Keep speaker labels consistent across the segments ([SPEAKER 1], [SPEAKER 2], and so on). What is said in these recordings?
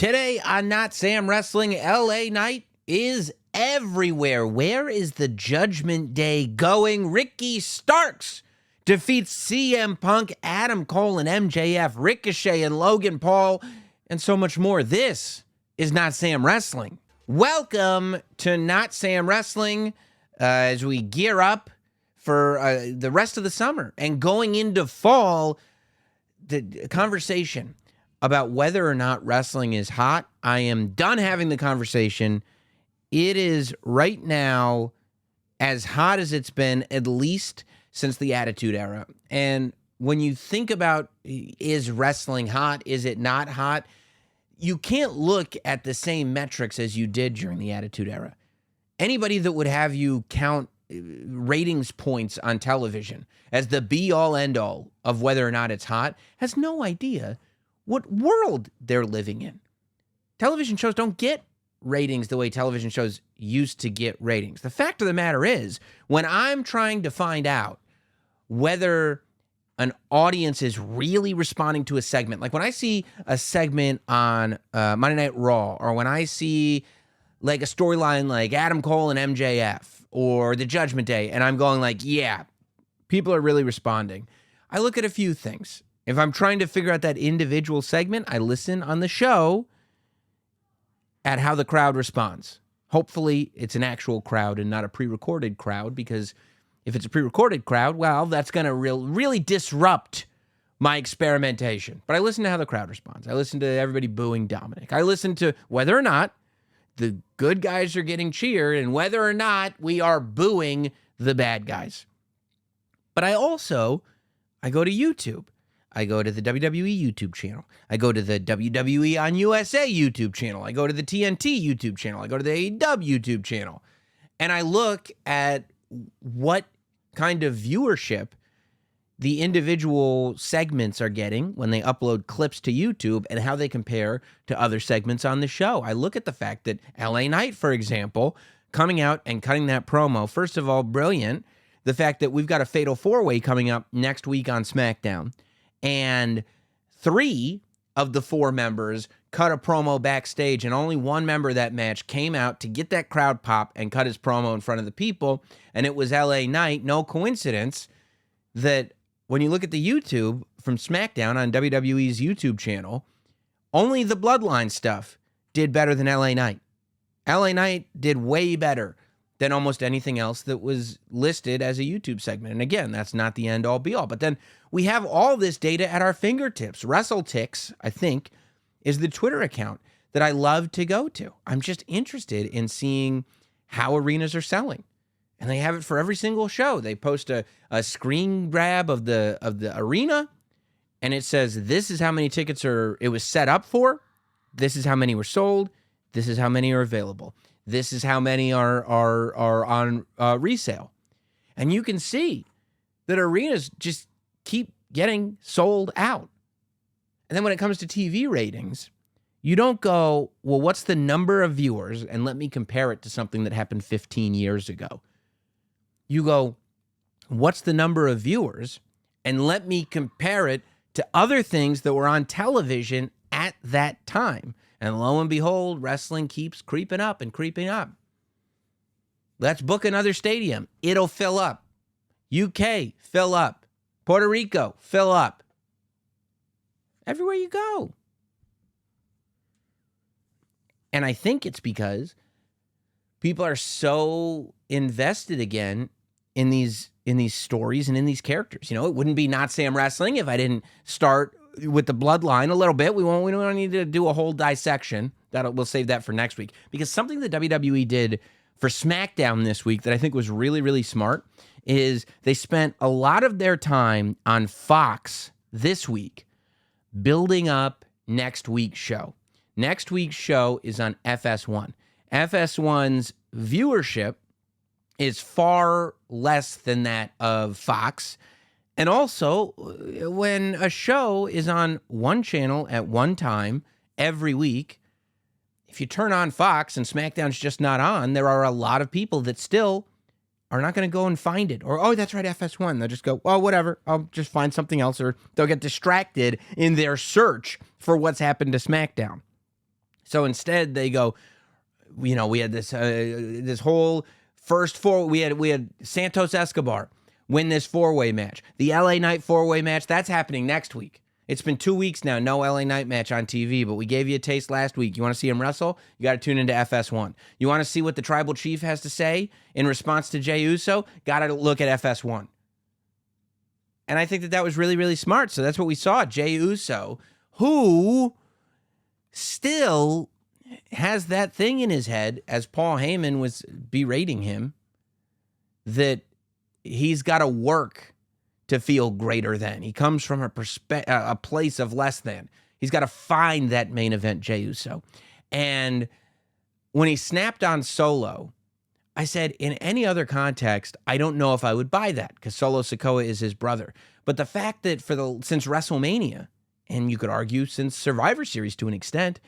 [SPEAKER 1] Today on Notsam Wrestling, LA Knight is everywhere. Where is the Judgment Day going? Ricky Starks defeats CM Punk, Adam Cole and MJF, Ricochet and Logan Paul, and so much more. This is Notsam Wrestling. Welcome to Notsam Wrestling as we gear up for the rest of the summer and going into fall. The conversation about whether or not wrestling is hot. I am done having the conversation. It is right now as hot as it's been, at least since the Attitude Era. And when you think about, is wrestling hot? Is it not hot? You can't look at the same metrics as you did during the Attitude Era. Anybody that would have you count ratings points on television as the be-all, end-all of whether or not it's hot has no idea what world they're living in. Television shows don't get ratings the way television shows used to get ratings. The fact of the matter is, when I'm trying to find out whether an audience is really responding to a segment, like when I see a segment on Monday Night Raw, or when I see like a storyline like Adam Cole and MJF or the Judgment Day, and I'm going like, yeah, people are really responding, I look at a few things. If I'm trying to figure out that individual segment, I listen on the show at how the crowd responds. Hopefully, it's an actual crowd and not a pre-recorded crowd, because if it's a pre-recorded crowd, well, that's going to really disrupt my experimentation. But I listen to how the crowd responds. I listen to everybody booing Dominic. I listen to whether or not the good guys are getting cheered and whether or not we are booing the bad guys. But I go to YouTube. I go to the WWE YouTube channel. I go to the WWE on USA YouTube channel. I go to the TNT YouTube channel. I go to the AEW YouTube channel. And I look at what kind of viewership the individual segments are getting when they upload clips to YouTube and how they compare to other segments on the show. I look at the fact that LA Knight, for example, coming out and cutting that promo, first of all, brilliant. The fact that we've got a Fatal 4-Way coming up next week on SmackDown. And 3 of the 4 members cut a promo backstage, and only one member of that match came out to get that crowd pop and cut his promo in front of the people, and it was LA Knight. No coincidence that when you look at the YouTube from SmackDown on WWE's YouTube channel, only the Bloodline stuff did better than LA Knight. LA Knight did way better than almost anything else that was listed as a YouTube segment. And again, that's not the end-all, be-all. But then we have all this data at our fingertips. WrestleTix, I think, is the Twitter account that I love to go to. I'm just interested in seeing how arenas are selling. And they have it for every single show. They post a screen grab of the arena, and it says, this is how many tickets it was set up for. This is how many were sold. This is how many are available. This is how many are on resale. And you can see that arenas just keep getting sold out. And then when it comes to TV ratings, you don't go, well, what's the number of viewers? And let me compare it to something that happened 15 years ago. You go, what's the number of viewers? And let me compare it to other things that were on television at that time. And lo and behold, wrestling keeps creeping up and creeping up. Let's book another stadium. It'll fill up. UK, fill up. Puerto Rico, fill up. Everywhere you go. And I think it's because people are so invested again in these stories and in these characters. You know, it wouldn't be Notsam Wrestling if I didn't start with the bloodline a little bit. We don't need to do a whole dissection. We'll save that for next week. Because something that WWE did for SmackDown this week that I think was really, really smart is they spent a lot of their time on Fox this week building up next week's show. Next week's show is on FS1. FS1's viewership is far less than that of Fox. And also, when a show is on one channel at one time every week, if you turn on Fox and SmackDown's just not on, there are a lot of people that still are not going to go and find it. Or, oh, that's right, FS1. They'll just go, well, whatever, I'll just find something else. Or they'll get distracted in their search for what's happened to SmackDown. So instead, they go, we had this whole first four. We had Santos Escobar win this 4-way match. The LA Knight 4-way match, that's happening next week. It's been 2 weeks now, no LA Knight match on TV, but we gave you a taste last week. You want to see him wrestle? You got to tune into FS1. You want to see what the Tribal Chief has to say in response to Jey Uso? Got to look at FS1. And I think that was really, really smart. So that's what we saw. Jey Uso, who still has that thing in his head, as Paul Heyman was berating him, that he's got to work to feel greater than. He comes from a place of less than. He's got to find that main event Jey Uso. And when he snapped on Solo, I said, in any other context, I don't know if I would buy that, because Solo Sikoa is his brother. But the fact that since WrestleMania, and you could argue since Survivor Series to an extent,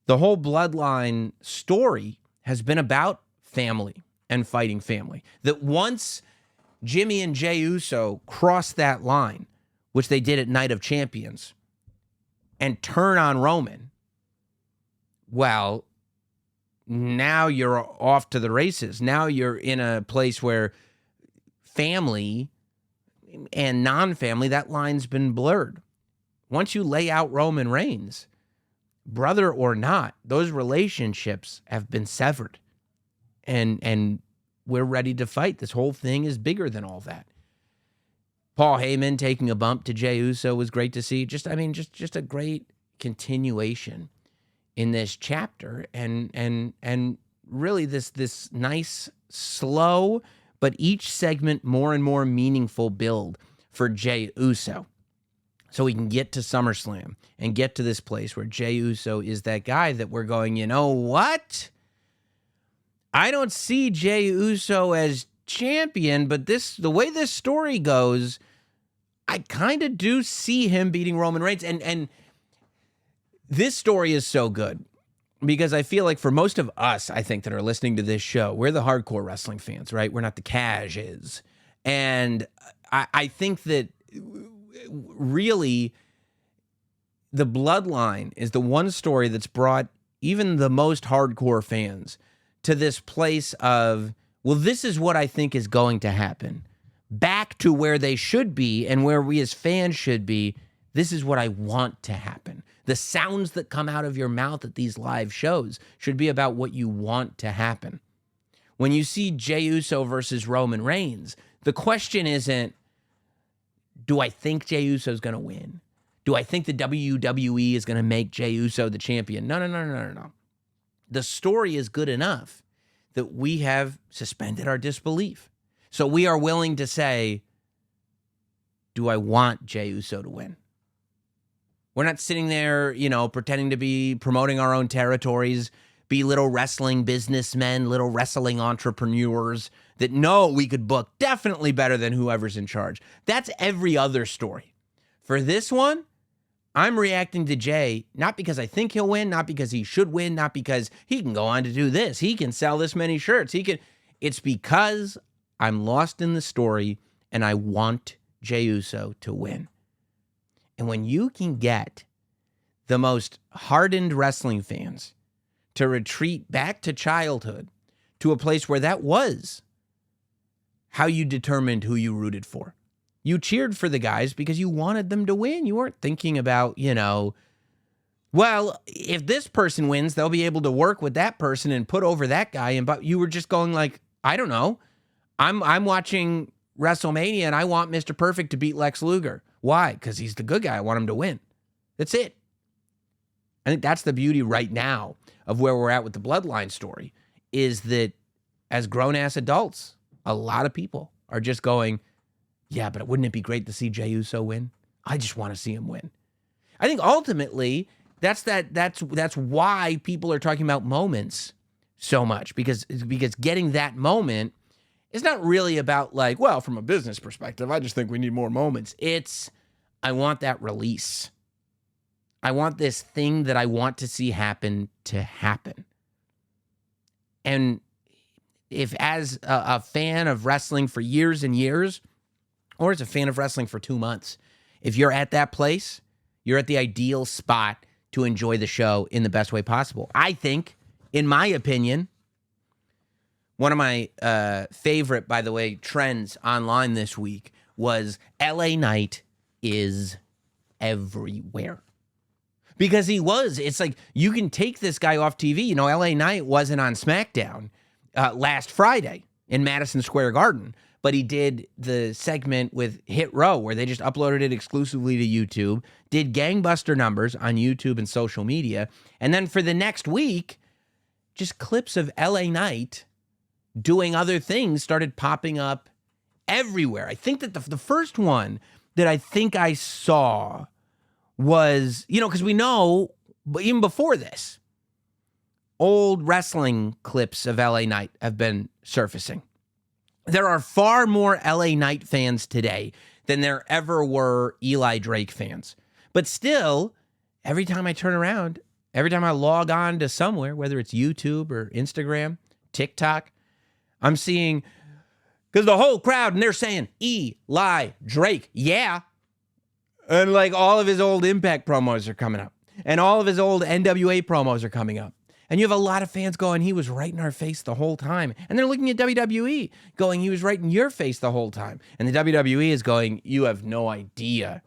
[SPEAKER 1] the whole bloodline story has been about family and fighting family. That once Jimmy and Jey Uso cross that line, which they did at Night of Champions, and turn on Roman, well, now you're off to the races. Now you're in a place where family and non-family, that line's been blurred. Once you lay out Roman Reigns, brother or not, those relationships have been severed. And we're ready to fight. This whole thing is bigger than all that. Paul Heyman taking a bump to Jey Uso was great to see. Just a great continuation in this chapter, and really this nice, slow, but each segment more and more meaningful build for Jey Uso. So we can get to SummerSlam and get to this place where Jey Uso is that guy that we're going, you know what? I don't see Jey Uso as champion, but the way this story goes, I kind of do see him beating Roman Reigns. And this story is so good because I feel like for most of us, I think, that are listening to this show, we're the hardcore wrestling fans, right? We're not the cashes. And I think that really the bloodline is the one story that's brought even the most hardcore fans to this place of, well, this is what I think is going to happen. Back to where they should be and where we as fans should be. This is what I want to happen. The sounds that come out of your mouth at these live shows should be about what you want to happen. When you see Jey Uso versus Roman Reigns, the question isn't, do I think Jey Uso is going to win? Do I think the WWE is going to make Jey Uso the champion? No. The story is good enough that we have suspended our disbelief. So we are willing to say, do I want Jey Uso to win? We're not sitting there, pretending to be promoting our own territories, be little wrestling businessmen, little wrestling entrepreneurs that know we could book definitely better than whoever's in charge. That's every other story. For this one, I'm reacting to Jey, not because I think he'll win, not because he should win, not because he can go on to do this. He can sell this many shirts. It's because I'm lost in the story and I want Jey Uso to win. And when you can get the most hardened wrestling fans to retreat back to childhood, to a place where that was how you determined who you rooted for. You cheered for the guys because you wanted them to win. You weren't thinking about, well, if this person wins, they'll be able to work with that person and put over that guy. But you were just going like, I don't know. I'm watching WrestleMania and I want Mr. Perfect to beat Lex Luger. Why? Because he's the good guy. I want him to win. That's it. I think that's the beauty right now of where we're at with the Bloodline story, is that as grown-ass adults, a lot of people are just going, yeah, but wouldn't it be great to see Jey Uso win? I just want to see him win. I think ultimately that's why people are talking about moments so much, because getting that moment is not really about like, well, from a business perspective, I just think we need more moments. It's, I want that release. I want this thing that I want to see happen to happen. And if as a fan of wrestling for years and years, or as a fan of wrestling for 2 months, if you're at that place, you're at the ideal spot to enjoy the show in the best way possible. I think, in my opinion, one of my favorite, by the way, trends online this week was LA Knight is everywhere. Because it's like, you can take this guy off TV. You know, LA Knight wasn't on SmackDown last Friday in Madison Square Garden, but he did the segment with Hit Row where they just uploaded it exclusively to YouTube, did gangbuster numbers on YouTube and social media, and then for the next week, just clips of LA Knight doing other things started popping up everywhere. I think that the first one that I think I saw was, you know, because we know, even before this, old wrestling clips of LA Knight have been surfacing. There are far more LA Knight fans today than there ever were Eli Drake fans. But still, every time I turn around, every time I log on to somewhere, whether it's YouTube or Instagram, TikTok, I'm seeing, because the whole crowd, and they're saying, Eli Drake, yeah. And like all of his old Impact promos are coming up. And all of his old NWA promos are coming up. And you have a lot of fans going, he was right in our face the whole time. And they're looking at WWE going, he was right in your face the whole time. And the WWE is going, you have no idea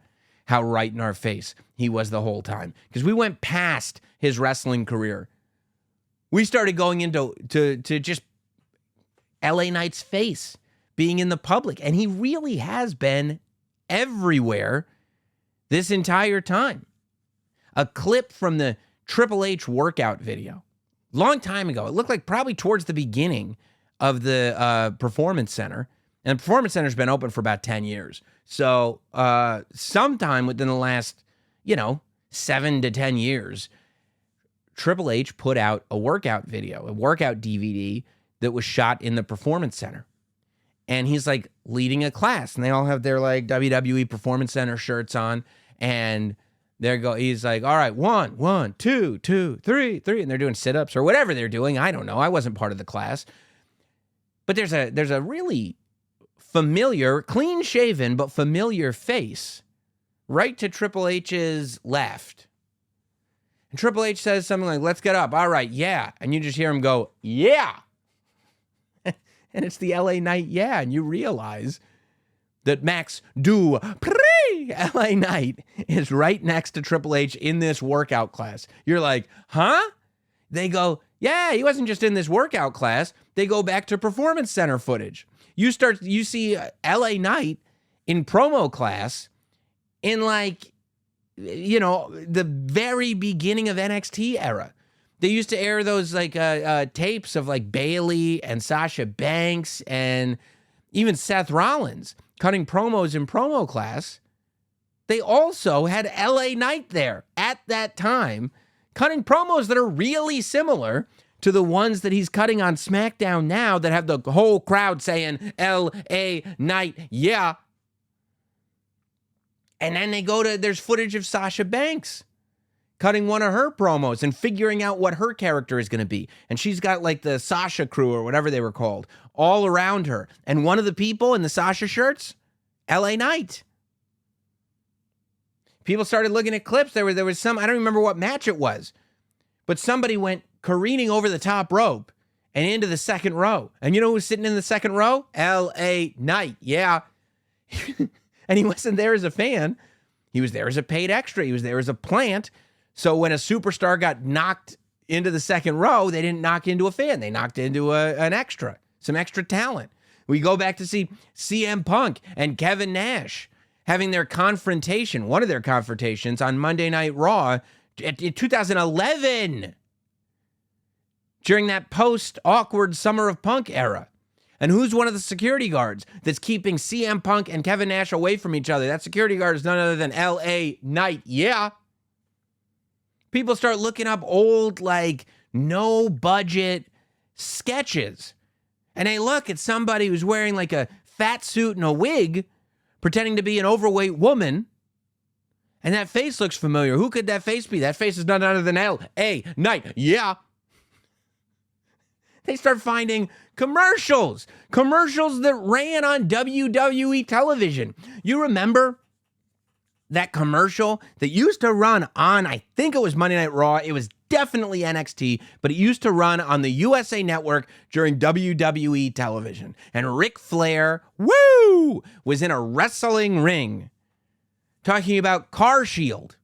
[SPEAKER 1] how right in our face he was the whole time. Because we went past his wrestling career. We started going into just LA Knight's face being in the public. And he really has been everywhere this entire time. A clip from the Triple H workout video. Long time ago. It looked like probably towards the beginning of the Performance Center. And the Performance Center's been open for about 10 years. So sometime within the last, 7 to 10 years, Triple H put out a workout video, a workout DVD that was shot in the Performance Center. And he's like leading a class. And they all have their like WWE Performance Center shirts on. And he's like, all right, 1, 2, 2, 3, 3. And they're doing sit-ups or whatever they're doing. I don't know. I wasn't part of the class. But there's a really familiar, clean-shaven, but familiar face right to Triple H's left. And Triple H says something like, let's get up. All right, yeah. And you just hear him go, yeah. And it's the LA Knight, yeah. And you realize that Max Dupri, LA Knight, is right next to Triple H in this workout class. You're like, huh? They go, yeah, he wasn't just in this workout class. They go back to Performance Center footage. You see LA Knight in promo class in the very beginning of NXT era. They used to air those tapes of like Bayley and Sasha Banks and even Seth Rollins cutting promos in promo class. They also had LA Knight there at that time cutting promos that are really similar to the ones that he's cutting on SmackDown now that have the whole crowd saying LA Knight, yeah. And then there's footage of Sasha Banks cutting one of her promos and figuring out what her character is going to be. And she's got like the Sasha crew or whatever they were called all around her. And one of the people in the Sasha shirts, LA Knight. People started looking at clips. There was some, I don't remember what match it was, but somebody went careening over the top rope and into the second row. And you know who's sitting in the second row? LA Knight, yeah. And he wasn't there as a fan. He was there as a paid extra. He was there as a plant. So when a superstar got knocked into the second row, they didn't knock into a fan. They knocked into an extra, some extra talent. We go back to see CM Punk and Kevin Nash having their confrontation, one of their confrontations on Monday Night Raw in 2011 during that post-awkward Summer of Punk era. And who's one of the security guards that's keeping CM Punk and Kevin Nash away from each other? That security guard is none other than LA Knight, yeah. People start looking up old, no-budget sketches. And they look at somebody who's wearing, a fat suit and a wig, pretending to be an overweight woman. And that face looks familiar. Who could that face be? That face is none other than L.A. Knight. Yeah. They start finding commercials that ran on WWE television. You remember that commercial that used to run on, I think it was Monday Night Raw. It was definitely NXT, but it used to run on the USA Network during WWE television. And Ric Flair, was in a wrestling ring talking about Car Shield.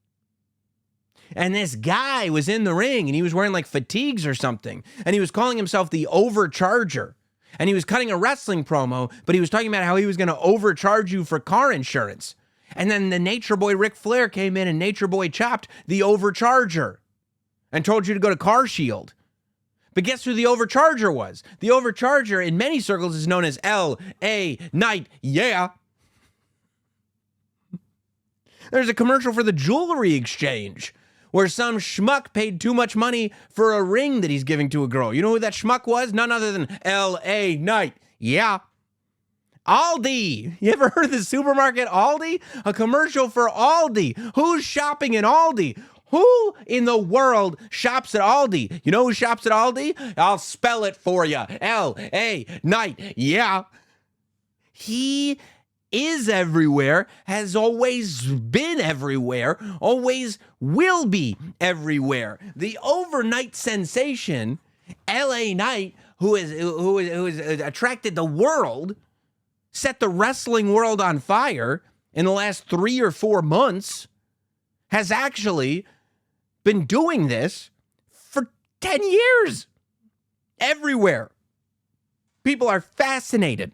[SPEAKER 1] And this guy was in the ring and he was wearing like fatigues or something. And he was calling himself the Overcharger. And he was cutting a wrestling promo, but he was talking about how he was going to overcharge you for car insurance. And then the Nature Boy Ric Flair came in and Nature Boy chopped the Overcharger and told you to go to Car Shield. But guess who the Overcharger was? The Overcharger in many circles is known as L.A. Knight. Yeah. There's a commercial for the jewelry exchange where some schmuck paid too much money for a ring that he's giving to a girl. You know who that schmuck was? None other than L.A. Knight. Yeah. Aldi. You ever heard of the supermarket Aldi? A commercial for Aldi. Who's shopping in Aldi? Who in the world shops at Aldi? You know who shops at Aldi? I'll spell it for you. L.A. Knight. Yeah. He is everywhere, has always been everywhere, always will be everywhere. The overnight sensation, L.A. Knight, who is attracted the world, set the wrestling world on fire in the last 3 or 4 months, has actually been doing this for 10 years. Everywhere. People are fascinated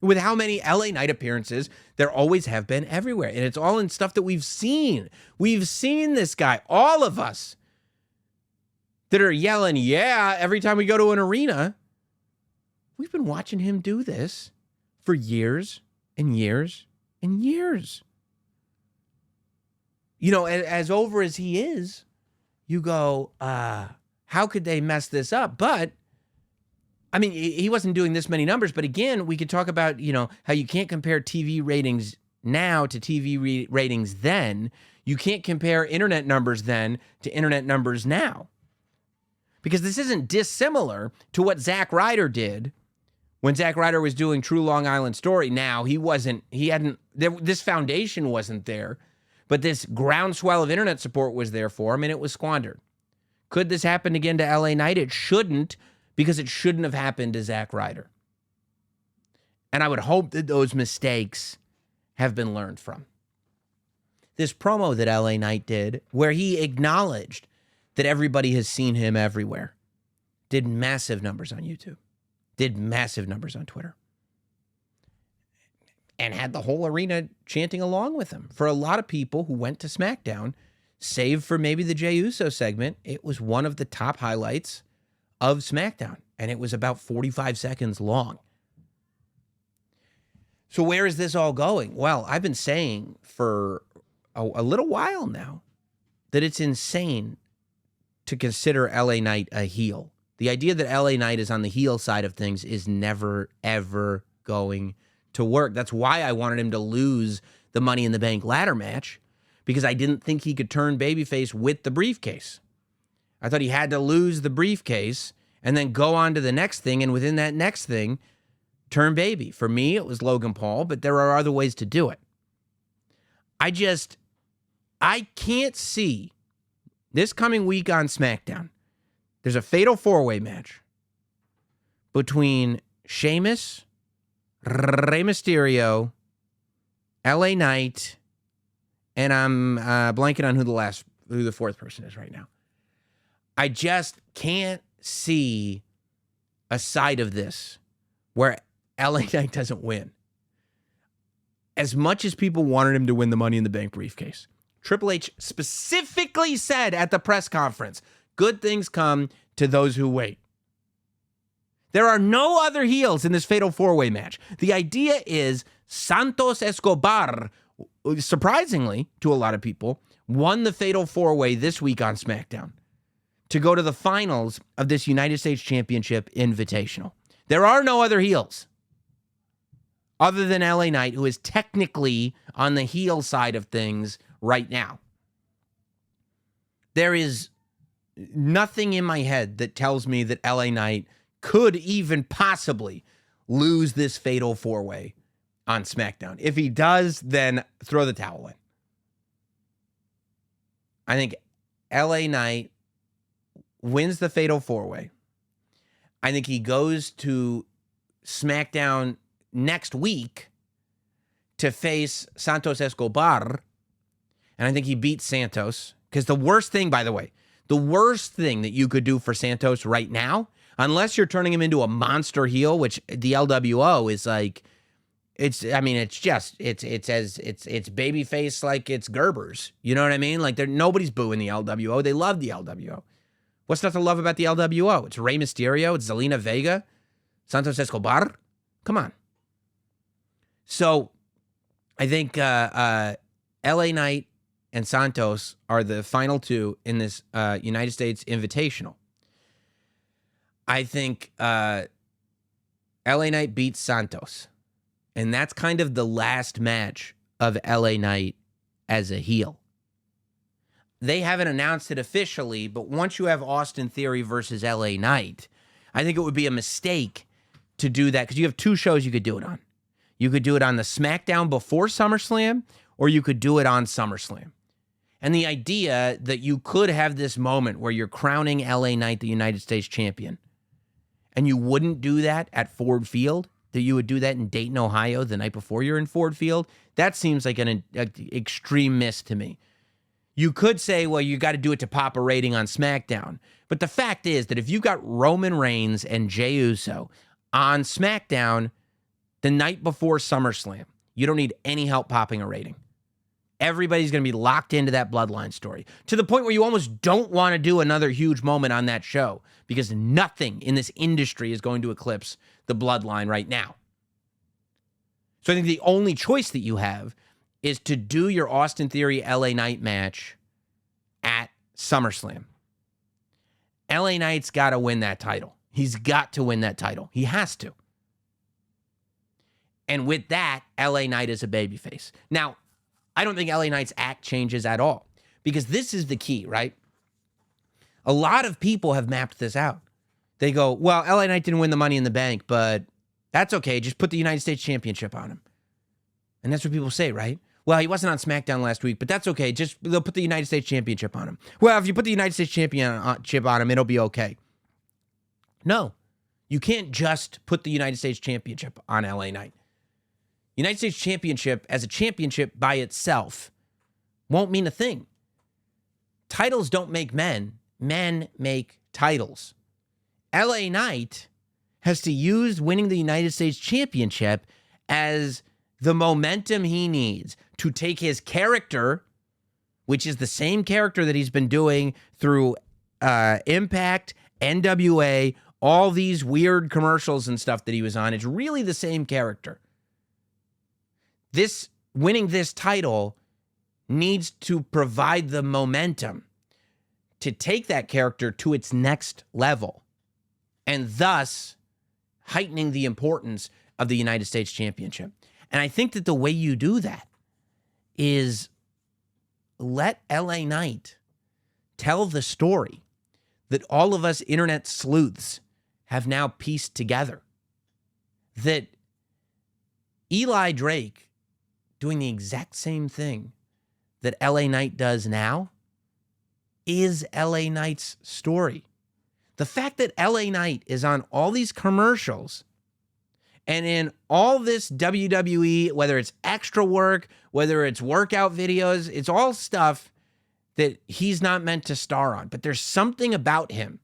[SPEAKER 1] with how many LA Knight appearances there always have been everywhere. And it's all in stuff that we've seen. We've seen this guy, all of us, that are yelling, yeah, every time we go to an arena. We've been watching him do this for years and years and years. You know, as over as he is, you go, how could they mess this up? But, I mean, he wasn't doing this many numbers, but again, we could talk about, you know, how you can't compare TV ratings now to TV ratings then. You can't compare internet numbers then to internet numbers now. Because this isn't dissimilar to what Zack Ryder did when Zack Ryder was doing True Long Island Story. Now, this foundation wasn't there, but this groundswell of internet support was there for him, and it was squandered. Could this happen again to LA Knight? It shouldn't, because it shouldn't have happened to Zack Ryder. And I would hope that those mistakes have been learned from. This promo that LA Knight did, where he acknowledged that everybody has seen him everywhere, did massive numbers on YouTube, did massive numbers on Twitter, and had the whole arena chanting along with him. For a lot of people who went to SmackDown, save for maybe the Jey Uso segment, it was one of the top highlights of SmackDown, and it was about 45 seconds long. So where is this all going? Well, I've been saying for a little while now that it's insane to consider LA Knight a heel. The idea that LA Knight is on the heel side of things is never, ever going to work. That's why I wanted him to lose the Money in the Bank ladder match, because I didn't think he could turn babyface with the briefcase. I thought he had to lose the briefcase and then go on to the next thing, and within that next thing, turn baby. For me, it was Logan Paul, but there are other ways to do it. I can't see this coming week on SmackDown. There's a fatal four-way match between Sheamus, Rey Mysterio, LA Knight, and I'm blanking on who the fourth person is right now. I just can't see a side of this where LA Knight doesn't win. As much as people wanted him to win the Money in the Bank briefcase, Triple H specifically said at the press conference, good things come to those who wait. There are no other heels in this fatal four-way match. The idea is Santos Escobar, surprisingly to a lot of people, won the fatal four-way this week on SmackDown to go to the finals of this United States Championship Invitational. There are no other heels other than LA Knight, who is technically on the heel side of things right now. There is nothing in my head that tells me that LA Knight could even possibly lose this fatal four-way on SmackDown. If he does, then throw the towel in. I think LA Knight wins the Fatal 4-Way. I think he goes to SmackDown next week to face Santos Escobar. And I think he beats Santos. Because the worst thing, by the way, the worst thing that you could do for Santos right now, unless you're turning him into a monster heel, which the LWO is like, it's babyface like it's Gerber's. You know what I mean? Like nobody's booing the LWO. They love the LWO. What's not to love about the LWO? It's Rey Mysterio. It's Zelina Vega. Santos Escobar. Come on. So I think LA Knight and Santos are the final two in this United States Invitational. I think LA Knight beats Santos. And that's kind of the last match of LA Knight as a heel. They haven't announced it officially, but once you have Austin Theory versus LA Knight, I think it would be a mistake to do that because you have two shows you could do it on. You could do it on the SmackDown before SummerSlam, or you could do it on SummerSlam. And the idea that you could have this moment where you're crowning LA Knight the United States champion, and you wouldn't do that at Ford Field, that you would do that in Dayton, Ohio the night before you're in Ford Field, that seems like an extreme miss to me. You could say, well, you got to do it to pop a rating on SmackDown. But the fact is that if you got Roman Reigns and Jey Uso on SmackDown the night before SummerSlam, you don't need any help popping a rating. Everybody's going to be locked into that bloodline story to the point where you almost don't want to do another huge moment on that show because nothing in this industry is going to eclipse the bloodline right now. So I think the only choice that you have is to do your Austin Theory LA Knight match at SummerSlam. LA Knight's got to win that title. He's got to win that title. He has to. And with that, LA Knight is a babyface. Now, I don't think LA Knight's act changes at all because this is the key, right? A lot of people have mapped this out. They go, well, LA Knight didn't win the Money in the Bank, but that's okay. Just put the United States Championship on him. And that's what people say, right? Well, he wasn't on SmackDown last week, but that's okay. They'll put the United States Championship on him. Well, if you put the United States Championship on him, it'll be okay. No, you can't just put the United States Championship on LA Knight. United States Championship as a championship by itself won't mean a thing. Titles don't make men. Men make titles. LA Knight has to use winning the United States Championship as the momentum he needs to take his character, which is the same character that he's been doing through Impact, NWA, all these weird commercials and stuff that he was on. It's really the same character. Winning this title needs to provide the momentum to take that character to its next level and thus heightening the importance of the United States Championship. And I think that the way you do that is let LA Knight tell the story that all of us internet sleuths have now pieced together. That Eli Drake doing the exact same thing that LA Knight does now is LA Knight's story. The fact that LA Knight is on all these commercials and in all this WWE, whether it's extra work, whether it's workout videos, it's all stuff that he's not meant to star on. But there's something about him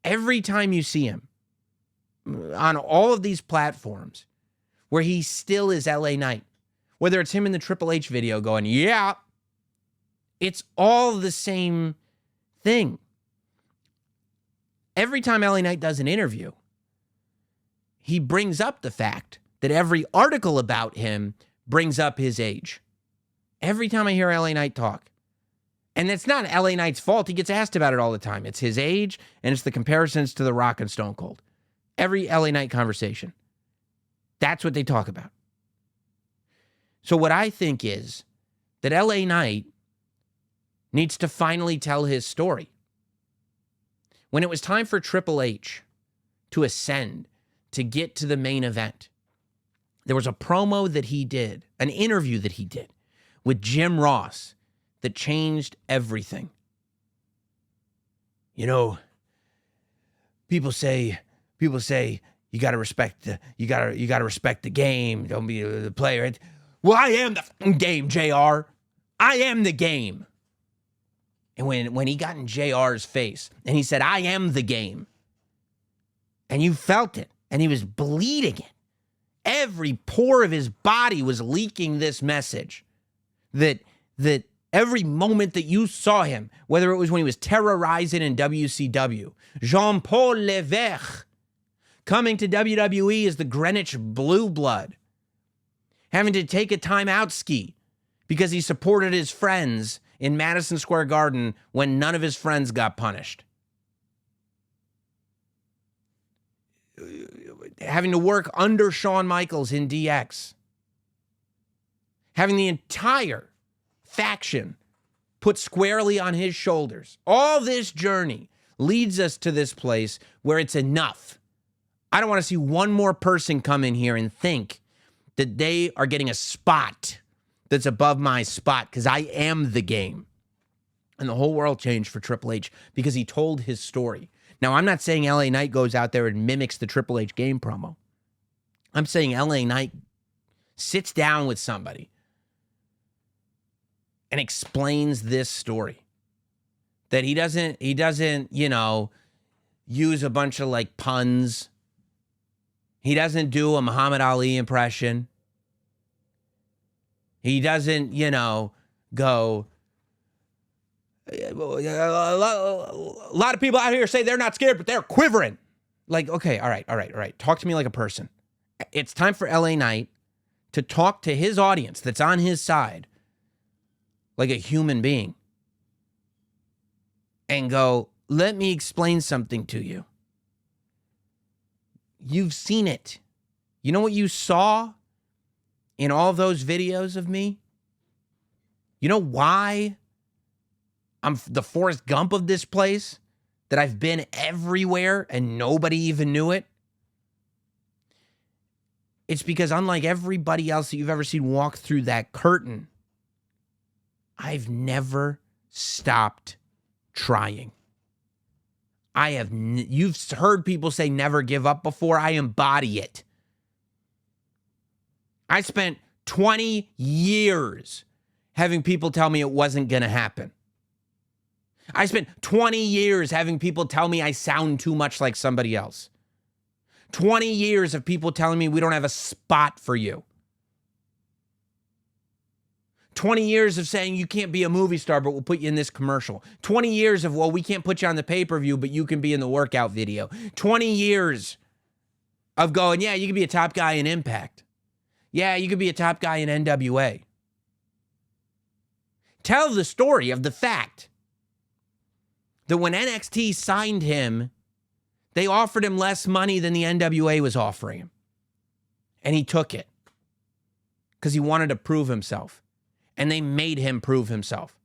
[SPEAKER 1] every time you see him on all of these platforms where he still is LA Knight. Whether it's him in the Triple H video going, yeah, it's all the same thing. Every time LA Knight does an interview, he brings up the fact that every article about him brings up his age. Every time I hear LA Knight talk. And it's not LA Knight's fault. He gets asked about it all the time. It's his age, and it's the comparisons to The Rock and Stone Cold. Every LA Knight conversation. That's what they talk about. So what I think is that LA Knight needs to finally tell his story. When it was time for Triple H to ascend, to get to the main event, there was a promo that he did, an interview that he did with Jim Ross that changed everything. You know, people say you gotta respect the game. Don't be the player. Well, I am the game, JR. I am the game. And when he got in JR's face and he said, I am the game, and you felt it, and he was bleeding it. Every pore of his body was leaking this message that every moment that you saw him, whether it was when he was terrorizing in WCW, Jean-Paul Levesque, coming to WWE as the Greenwich Blue Blood, having to take a timeout ski because he supported his friends in Madison Square Garden when none of his friends got punished. Having to work under Shawn Michaels in DX. Having the entire faction put squarely on his shoulders. All this journey leads us to this place where it's enough. I don't want to see one more person come in here and think that they are getting a spot that's above my spot, because I am the game. And the whole world changed for Triple H because he told his story. Now, I'm not saying LA Knight goes out there and mimics the Triple H game promo. I'm saying LA Knight sits down with somebody and explains this story. That he doesn't, use a bunch of like puns. He doesn't do a Muhammad Ali impression. He doesn't, go. A lot of people out here say they're not scared, but they're quivering. Like, okay, all right. Talk to me like a person. It's time for LA Knight to talk to his audience that's on his side like a human being and go, let me explain something to you. You've seen it. You know what you saw in all those videos of me? You know why I'm the Forrest Gump of this place? That I've been everywhere and nobody even knew it? It's because unlike everybody else that you've ever seen walk through that curtain, I've never stopped trying. You've heard people say never give up before. I embody it. I spent 20 years having people tell me it wasn't going to happen. I spent 20 years having people tell me I sound too much like somebody else. 20 years of people telling me we don't have a spot for you. 20 years of saying you can't be a movie star, but we'll put you in this commercial. 20 years of, well, we can't put you on the pay-per-view, but you can be in the workout video. 20 years of going, yeah, you can be a top guy in Impact. Yeah, you could be a top guy in NWA. Tell the story of the fact that when NXT signed him, they offered him less money than the NWA was offering him. And he took it because he wanted to prove himself. And they made him prove himself.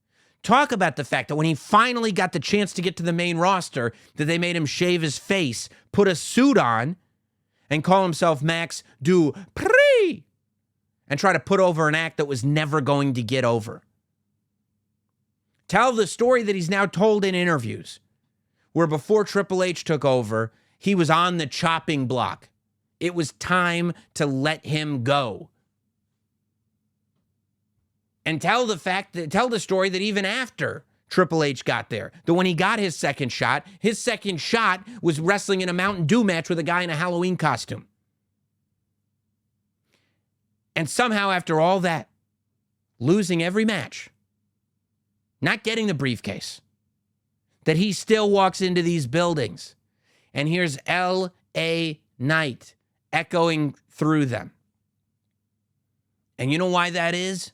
[SPEAKER 1] Talk about the fact that when he finally got the chance to get to the main roster, that they made him shave his face, put a suit on, and call himself Max Dupri, and try to put over an act that was never going to get over. Tell the story that he's now told in interviews, where before Triple H took over, he was on the chopping block. It was time to let him go. And tell the story that even after Triple H got there, that when he got his second shot was wrestling in a Mountain Dew match with a guy in a Halloween costume. And somehow after all that, losing every match, not getting the briefcase, that he still walks into these buildings and hears L.A. Knight echoing through them. And you know why that is?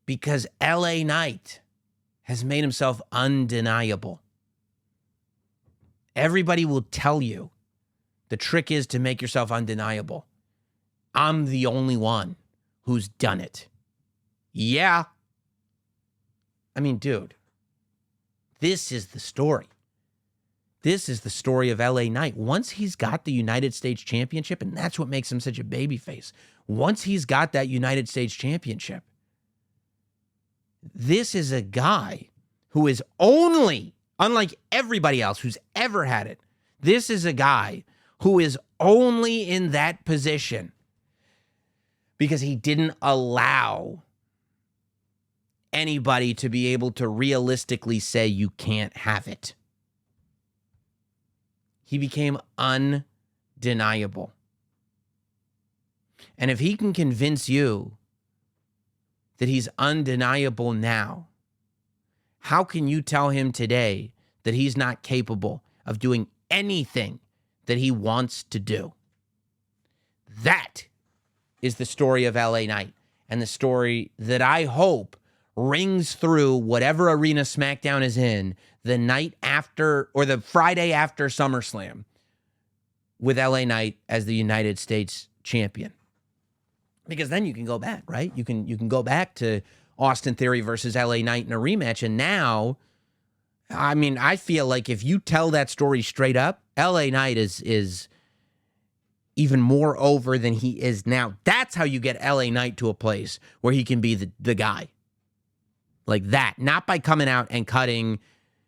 [SPEAKER 1] Because L.A. Knight has made himself undeniable. Everybody will tell you the trick is to make yourself undeniable. I'm the only one who's done it. Yeah. I mean, dude, this is the story. This is the story of L.A. Knight. Once he's got the United States Championship, and that's what makes him such a babyface. Once he's got that United States Championship, This is a guy who is only, unlike everybody else who's ever had it, this is a guy who is only in that position because he didn't allow anybody to be able to realistically say you can't have it. He became undeniable. And if he can convince you that he's undeniable now, how can you tell him today that he's not capable of doing anything that he wants to do? That is the story of LA Knight, and the story that I hope rings through whatever arena SmackDown is in the night after, or the Friday after SummerSlam, with LA Knight as the United States champion. Because then you can go back, right? You can go back to Austin Theory versus LA Knight in a rematch. And now, I mean, I feel like if you tell that story straight up, LA Knight is even more over than he is now. That's how you get LA Knight to a place where he can be the guy. Like that. Not by coming out and cutting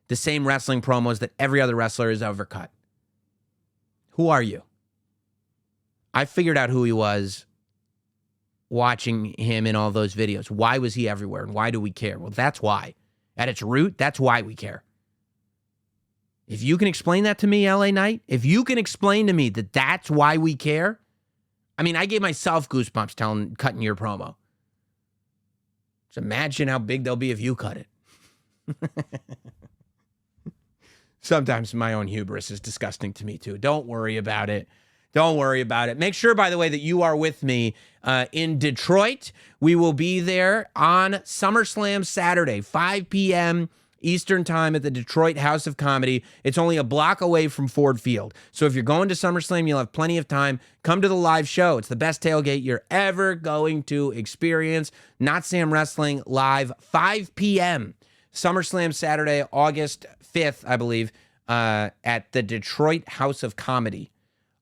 [SPEAKER 1] the same wrestling promos that every other wrestler has ever cut. Who are you? I figured out who he was watching him in all those videos. Why was he everywhere, and why do we care? Well, that's why. At its root, that's why we care. If you can explain that to me, LA Knight, if you can explain to me that that's why we care, I mean, I gave myself goosebumps cutting your promo. Just imagine how big they'll be if you cut it. Sometimes my own hubris is disgusting to me too. Don't worry about it. Don't worry about it. Make sure, by the way, that you are with me in Detroit. We will be there on SummerSlam Saturday, 5 p.m. Eastern Time at the Detroit House of Comedy. It's only a block away from Ford Field. So if you're going to SummerSlam, you'll have plenty of time. Come to the live show. It's the best tailgate you're ever going to experience. Notsam Wrestling live, 5 p.m. SummerSlam Saturday, August 5th, I believe, at the Detroit House of Comedy.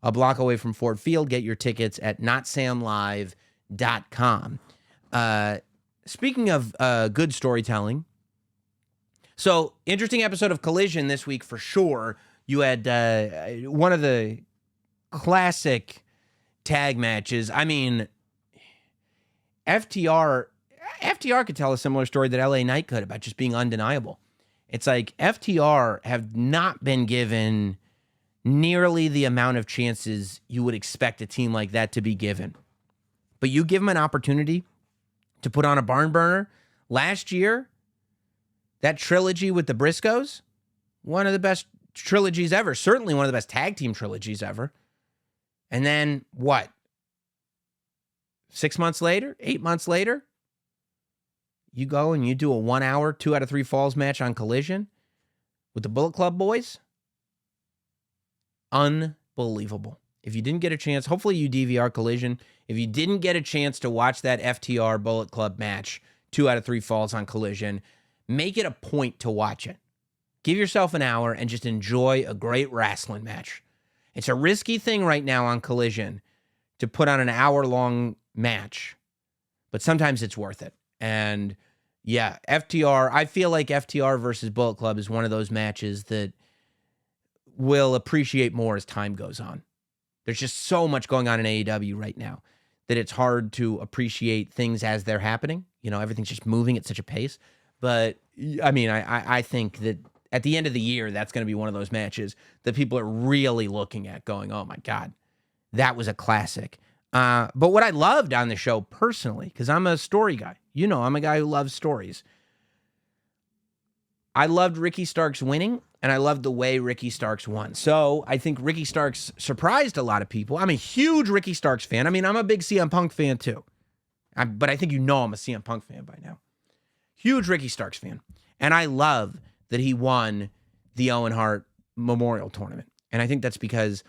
[SPEAKER 1] A block away from Ford Field. Get your tickets at notsamlive.com. Speaking of good storytelling, so interesting episode of Collision this week for sure. You had one of the classic tag matches. I mean, FTR could tell a similar story that LA Knight could about just being undeniable. It's like FTR have not been given nearly the amount of chances you would expect a team like that to be given. But you give them an opportunity to put on a barn burner. Last year, that trilogy with the Briscoes, one of the best trilogies ever. Certainly one of the best tag team trilogies ever. And then what? 6 months later, 8 months later, you go and you do a 1 hour, 2 out of 3 falls match on Collision with the Bullet Club boys. Unbelievable. If you didn't get a chance, hopefully you DVR Collision. If you didn't get a chance to watch that FTR Bullet Club match, 2 out of 3 falls on Collision, make it a point to watch it. Give yourself an hour and just enjoy a great wrestling match. It's a risky thing right now on Collision to put on an hour-long match, but sometimes it's worth it. And yeah, FTR, I feel like FTR versus Bullet Club is one of those matches that will appreciate more as time goes on. There's just so much going on in AEW right now that it's hard to appreciate things as they're happening. You know, everything's just moving at such a pace. But I mean, I think that at the end of the year, that's going to be one of those matches that people are really looking at going, oh my God, that was a classic. But what I loved on the show personally, because I'm a story guy, you know, I'm a guy who loves stories. I loved Ricky Starks winning, and I loved the way Ricky Starks won. So I think Ricky Starks surprised a lot of people. I'm a huge Ricky Starks fan. I mean, I'm a big CM Punk fan too. But I think you know I'm a CM Punk fan by now. Huge Ricky Starks fan. And I love that he won the Owen Hart Memorial Tournament. And I think that's because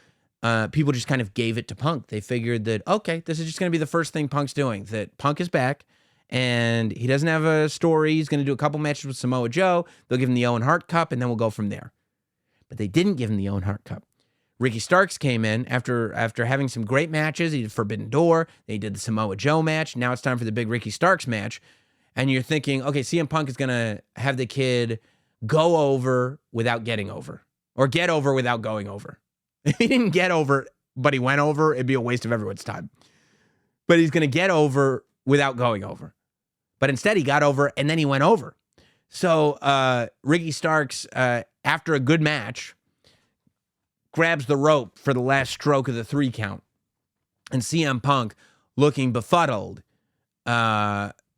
[SPEAKER 1] people just kind of gave it to Punk. They figured that, okay, this is just going to be the first thing Punk's doing, that Punk is back. And he doesn't have a story. He's going to do a couple matches with Samoa Joe. They'll give him the Owen Hart Cup, and then we'll go from there. But they didn't give him the Owen Hart Cup. Ricky Starks came in after having some great matches. He did Forbidden Door. They did the Samoa Joe match. Now it's time for the big Ricky Starks match. And you're thinking, okay, CM Punk is going to have the kid go over without getting over, or get over without going over. If he didn't get over, but he went over, it'd be a waste of everyone's time. But he's going to get over without going over. But instead, he got over, and then he went over. So Ricky Starks, after a good match, grabs the rope for the last stroke of the 3 count. And CM Punk, looking befuddled,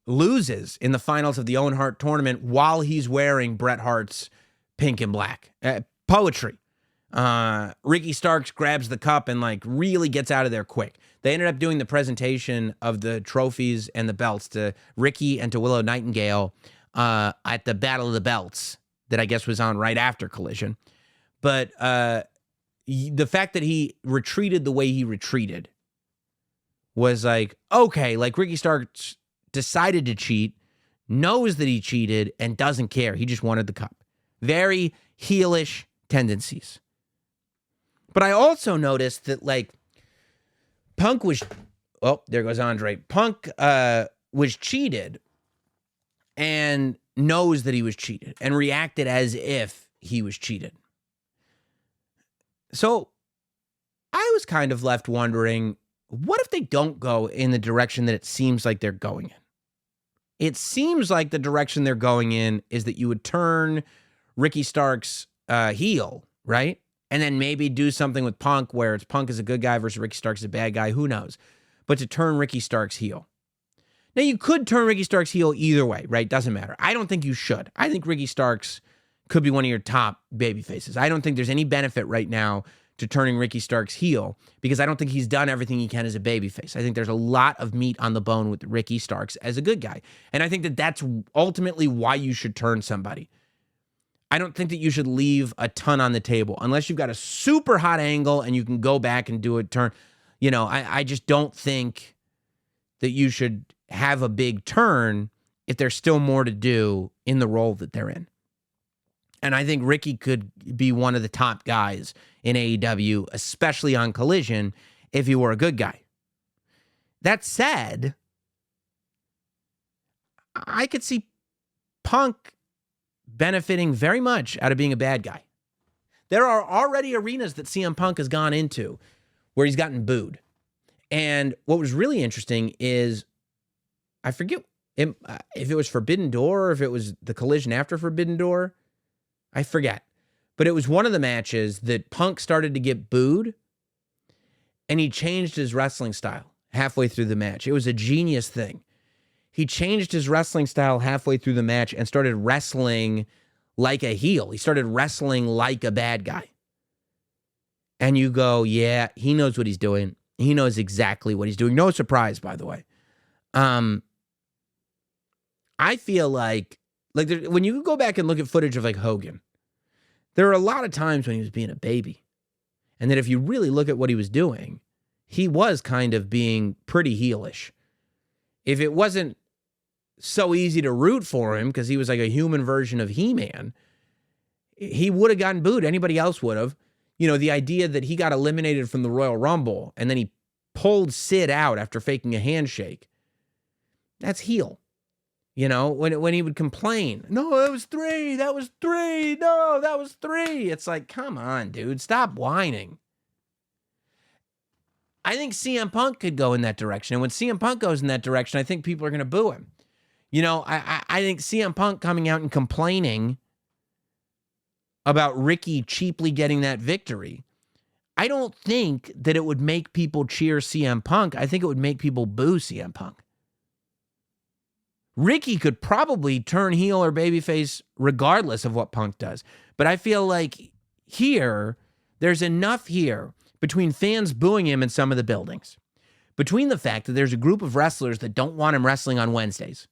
[SPEAKER 1] loses in the finals of the Owen Hart tournament while he's wearing Bret Hart's pink and black. Poetry. Ricky Starks grabs the cup and like really gets out of there quick. They ended up doing the presentation of the trophies and the belts to Ricky and to Willow Nightingale at the Battle of the Belts that I guess was on right after Collision. But the fact that he retreated the way he retreated was like, okay, like Ricky Starks decided to cheat, knows that he cheated, and doesn't care. He just wanted the cup. Very heelish tendencies. But I also noticed that, like, Punk was, oh, there goes Andre. Punk was cheated and knows that he was cheated and reacted as if he was cheated. So I was kind of left wondering, what if they don't go in the direction that it seems like they're going in? It seems like the direction they're going in is that you would turn Ricky Starks heel, right? And then maybe do something with Punk where it's Punk is a good guy versus Ricky Starks is a bad guy. Who knows? But to turn Ricky Starks heel. Now, you could turn Ricky Starks heel either way, right? Doesn't matter. I don't think you should. I think Ricky Starks could be one of your top baby faces. I don't think there's any benefit right now to turning Ricky Starks heel because I don't think he's done everything he can as a babyface. I think there's a lot of meat on the bone with Ricky Starks as a good guy. And I think that that's ultimately why you should turn somebody. I don't think that you should leave a ton on the table unless you've got a super hot angle and you can go back and do a turn. You know, I just don't think that you should have a big turn if there's still more to do in the role that they're in. And I think Ricky could be one of the top guys in AEW, especially on Collision, if he were a good guy. That said, I could see Punk benefiting very much out of being a bad guy. There are already arenas that CM Punk has gone into where he's gotten booed. And what was really interesting is, I forget if it was Forbidden Door or if it was the Collision after Forbidden Door. I forget. But it was one of the matches that Punk started to get booed, and he changed his wrestling style halfway through the match. It was a genius thing. He changed his wrestling style halfway through the match and started wrestling like a heel. He started wrestling like a bad guy. And you go, yeah, he knows what he's doing. He knows exactly what he's doing. No surprise, by the way. I feel like when you go back and look at footage of like Hogan, there are a lot of times when he was being a baby. And that if you really look at what he was doing, he was kind of being pretty heelish. If it wasn't so easy to root for him because he was like a human version of He-Man, he would have gotten booed. Anybody else would have. You know, the idea that he got eliminated from the Royal Rumble and then he pulled Sid out after faking a handshake, that's heel. You know, when he would complain, no, that was 3, no, that was 3. It's like, come on, dude, stop whining. I think CM Punk could go in that direction. And when CM Punk goes in that direction, I think people are going to boo him. You know, I think CM Punk coming out and complaining about Ricky cheaply getting that victory, I don't think that it would make people cheer CM Punk. I think it would make people boo CM Punk. Ricky could probably turn heel or babyface regardless of what Punk does. But I feel like there's enough here between fans booing him in some of the buildings, between the fact that there's a group of wrestlers that don't want him wrestling on Wednesdays,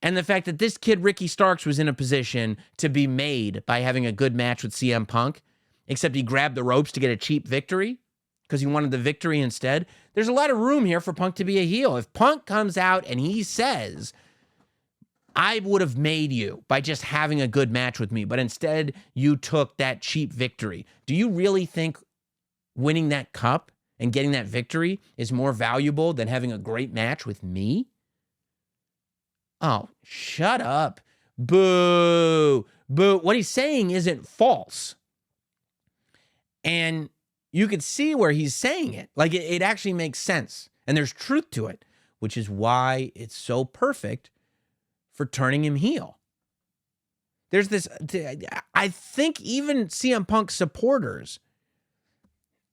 [SPEAKER 1] and the fact that this kid Ricky Starks was in a position to be made by having a good match with CM Punk, except he grabbed the ropes to get a cheap victory because he wanted the victory instead. There's a lot of room here for Punk to be a heel. If Punk comes out and he says, I would have made you by just having a good match with me, but instead you took that cheap victory. Do you really think winning that cup and getting that victory is more valuable than having a great match with me? Oh, shut up. Boo. Boo. What he's saying isn't false. And you could see where he's saying it. Like, it actually makes sense. And there's truth to it, which is why it's so perfect for turning him heel. There's this, I think even CM Punk supporters,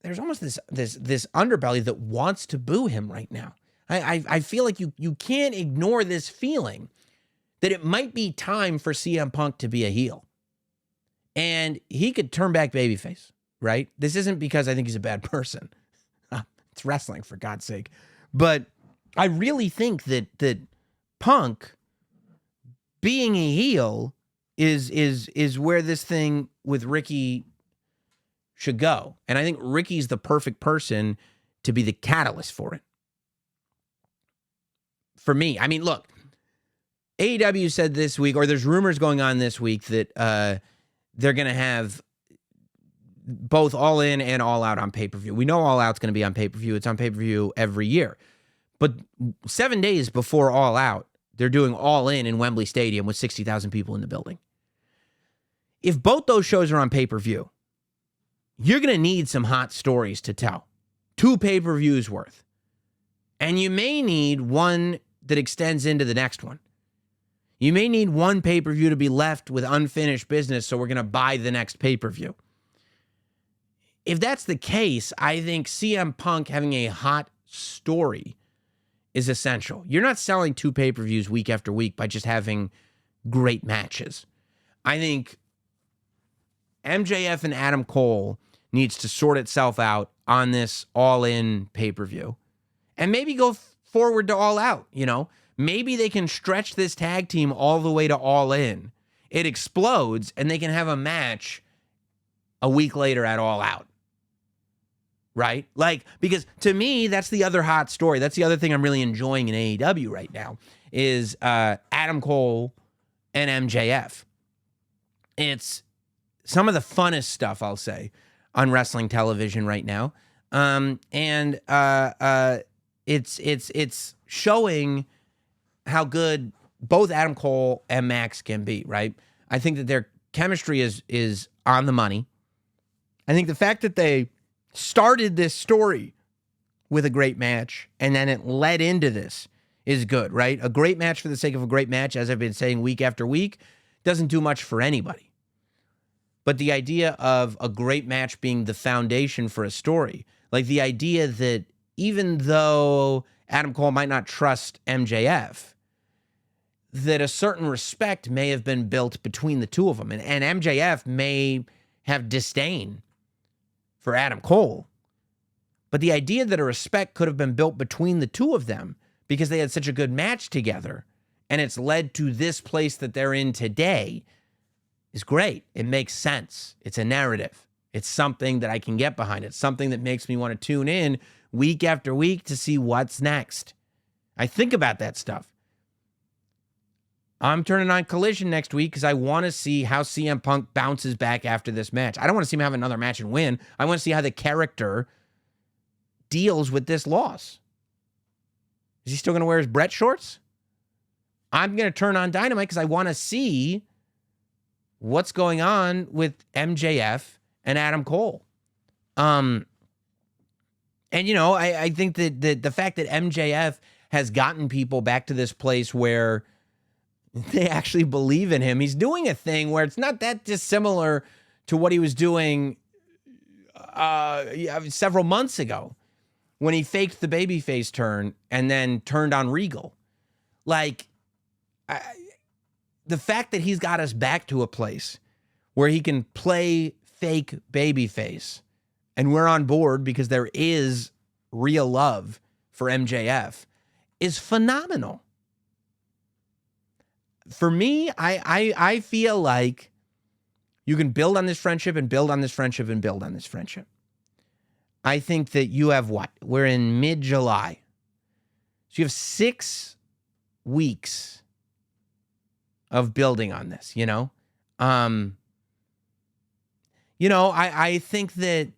[SPEAKER 1] there's almost this underbelly that wants to boo him right now. I feel like you can't ignore this feeling that it might be time for CM Punk to be a heel. And he could turn back babyface, right? This isn't because I think he's a bad person. It's wrestling, for God's sake. But I really think that Punk being a heel is where this thing with Ricky should go. And I think Ricky's the perfect person to be the catalyst for it. For me, I mean, look, AEW said this week, or there's rumors going on this week that they're going to have both All In and All Out on pay-per-view. We know All Out's going to be on pay-per-view. It's on pay-per-view every year. But 7 days before All Out, they're doing All In Wembley Stadium with 60,000 people in the building. If both those shows are on pay-per-view, you're going to need some hot stories to tell. 2 pay-per-views worth. And you may need one that extends into the next one. You may need one pay-per-view to be left with unfinished business, so we're going to buy the next pay-per-view. If that's the case, I think CM Punk having a hot story is essential. You're not selling 2 pay-per-views week after week by just having great matches. I think MJF and Adam Cole needs to sort itself out on this All-In pay-per-view. And maybe go forward to All Out, you know? Maybe they can stretch this tag team all the way to All In. It explodes, and they can have a match a week later at All Out. Right? Like, because to me, that's the other hot story. That's the other thing I'm really enjoying in AEW right now is Adam Cole and MJF. It's some of the funnest stuff, I'll say, on wrestling television right now. It's showing how good both Adam Cole and Max can be, right? I think that their chemistry is on the money. I think the fact that they started this story with a great match and then it led into this is good, right? A great match for the sake of a great match, as I've been saying week after week, doesn't do much for anybody. But the idea of a great match being the foundation for a story, like the idea that even though Adam Cole might not trust MJF, that a certain respect may have been built between the two of them. And MJF may have disdain for Adam Cole. But the idea that a respect could have been built between the two of them because they had such a good match together and it's led to this place that they're in today is great. It makes sense. It's a narrative. It's something that I can get behind. It's something that makes me want to tune in week after week to see what's next. I think about that stuff. I'm turning on Collision next week because I want to see how CM Punk bounces back after this match. I don't want to see him have another match and win. I want to see how the character deals with this loss. Is he still going to wear his Brett shorts? I'm going to turn on Dynamite because I want to see what's going on with MJF and Adam Cole. And, you know, I think that the fact that MJF has gotten people back to this place where they actually believe in him. He's doing a thing where it's not that dissimilar to what he was doing several months ago when he faked the babyface turn and then turned on Regal. Like, the fact that he's got us back to a place where he can play fake babyface and we're on board because there is real love for MJF is phenomenal. For me, I feel like you can build on this friendship and build on this friendship and build on this friendship. I think that you have what? We're in mid-July. So you have 6 weeks of building on this, you know? I think that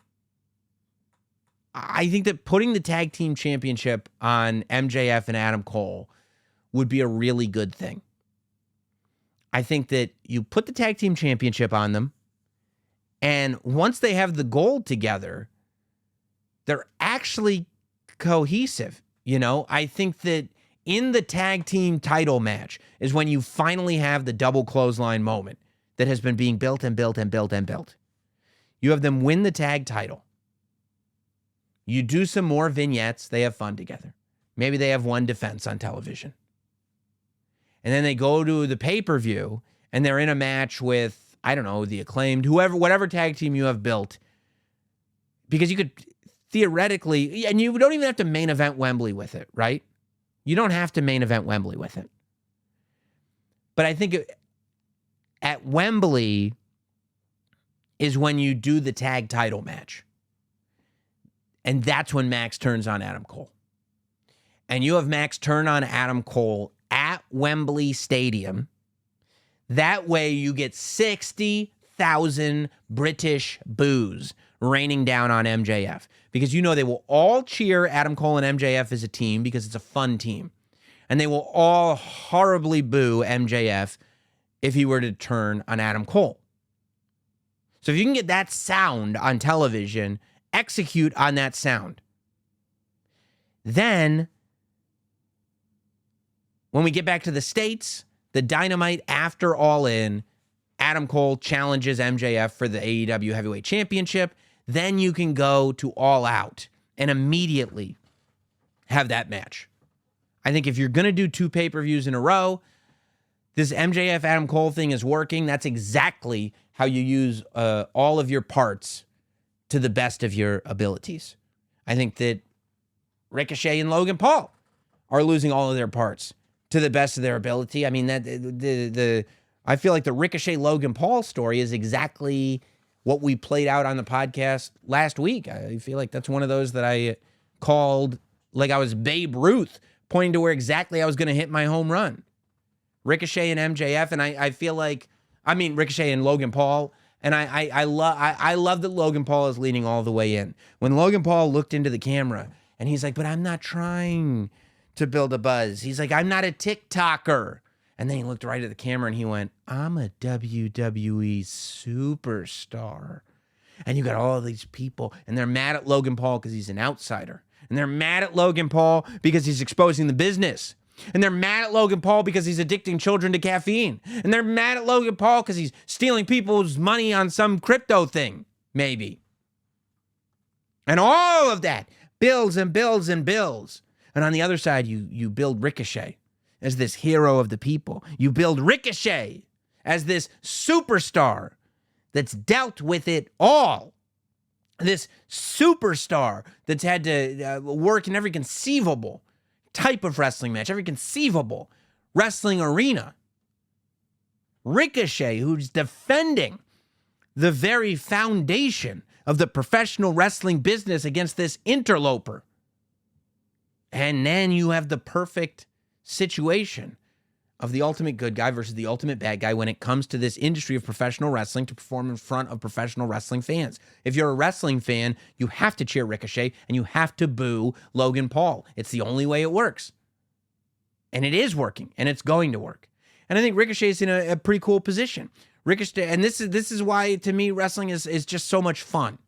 [SPEAKER 1] putting the tag team championship on MJF and Adam Cole would be a really good thing. I think that you put the tag team championship on them, and once they have the gold together, they're actually cohesive. I think that in the tag team title match is when you finally have the double clothesline moment that has been being built and built and built and built. You have them win the tag title. You do some more vignettes. They have fun together. Maybe they have one defense on television. And then they go to the pay-per-view and they're in a match with, I don't know, the Acclaimed, whatever tag team you have built. Because you could theoretically, and you don't even have to main event Wembley with it, right? You don't have to main event Wembley with it. But I think at Wembley is when you do the tag title match. And that's when Max turns on Adam Cole. And you have Max turn on Adam Cole at Wembley Stadium. That way you get 60,000 British boos raining down on MJF. Because they will all cheer Adam Cole and MJF as a team because it's a fun team. And they will all horribly boo MJF if he were to turn on Adam Cole. So if you can get that sound on television, execute on that sound. Then, when we get back to the States, the Dynamite after All In, Adam Cole challenges MJF for the AEW Heavyweight Championship. Then you can go to All Out and immediately have that match. I think if you're going to do 2 pay-per-views in a row, this MJF Adam Cole thing is working. That's exactly how you use all of your parts to the best of your abilities. I think that Ricochet and Logan Paul are losing all of their parts to the best of their ability. I mean, I feel like the Ricochet Logan Paul story is exactly what we played out on the podcast last week. I feel like that's one of those that I called like I was Babe Ruth, pointing to where exactly I was going to hit my home run. Ricochet and MJF, and I feel like, Ricochet and Logan Paul, and I love that Logan Paul is leaning all the way in. When Logan Paul looked into the camera, and he's like, but I'm not trying to build a buzz. He's like, I'm not a TikToker. And then he looked right at the camera and he went, I'm a WWE superstar. And you got all of these people, and they're mad at Logan Paul because he's an outsider. And they're mad at Logan Paul because he's exposing the business. And they're mad at Logan Paul because he's addicting children to caffeine. And they're mad at Logan Paul because he's stealing people's money on some crypto thing, maybe. And all of that builds and builds and builds. And on the other side, you build Ricochet as this hero of the people. You build Ricochet as this superstar that's dealt with it all. This superstar that's had to work in every conceivable type of wrestling match, every conceivable wrestling arena. Ricochet, who's defending the very foundation of the professional wrestling business against this interloper. And then you have the perfect situation of the ultimate good guy versus the ultimate bad guy when it comes to this industry of professional wrestling to perform in front of professional wrestling fans. If you're a wrestling fan, you have to cheer Ricochet and you have to boo Logan Paul. It's the only way it works. And it is working, and it's going to work. And I think Ricochet's in a pretty cool position. Ricochet, and this is why, to me, wrestling is just so much fun.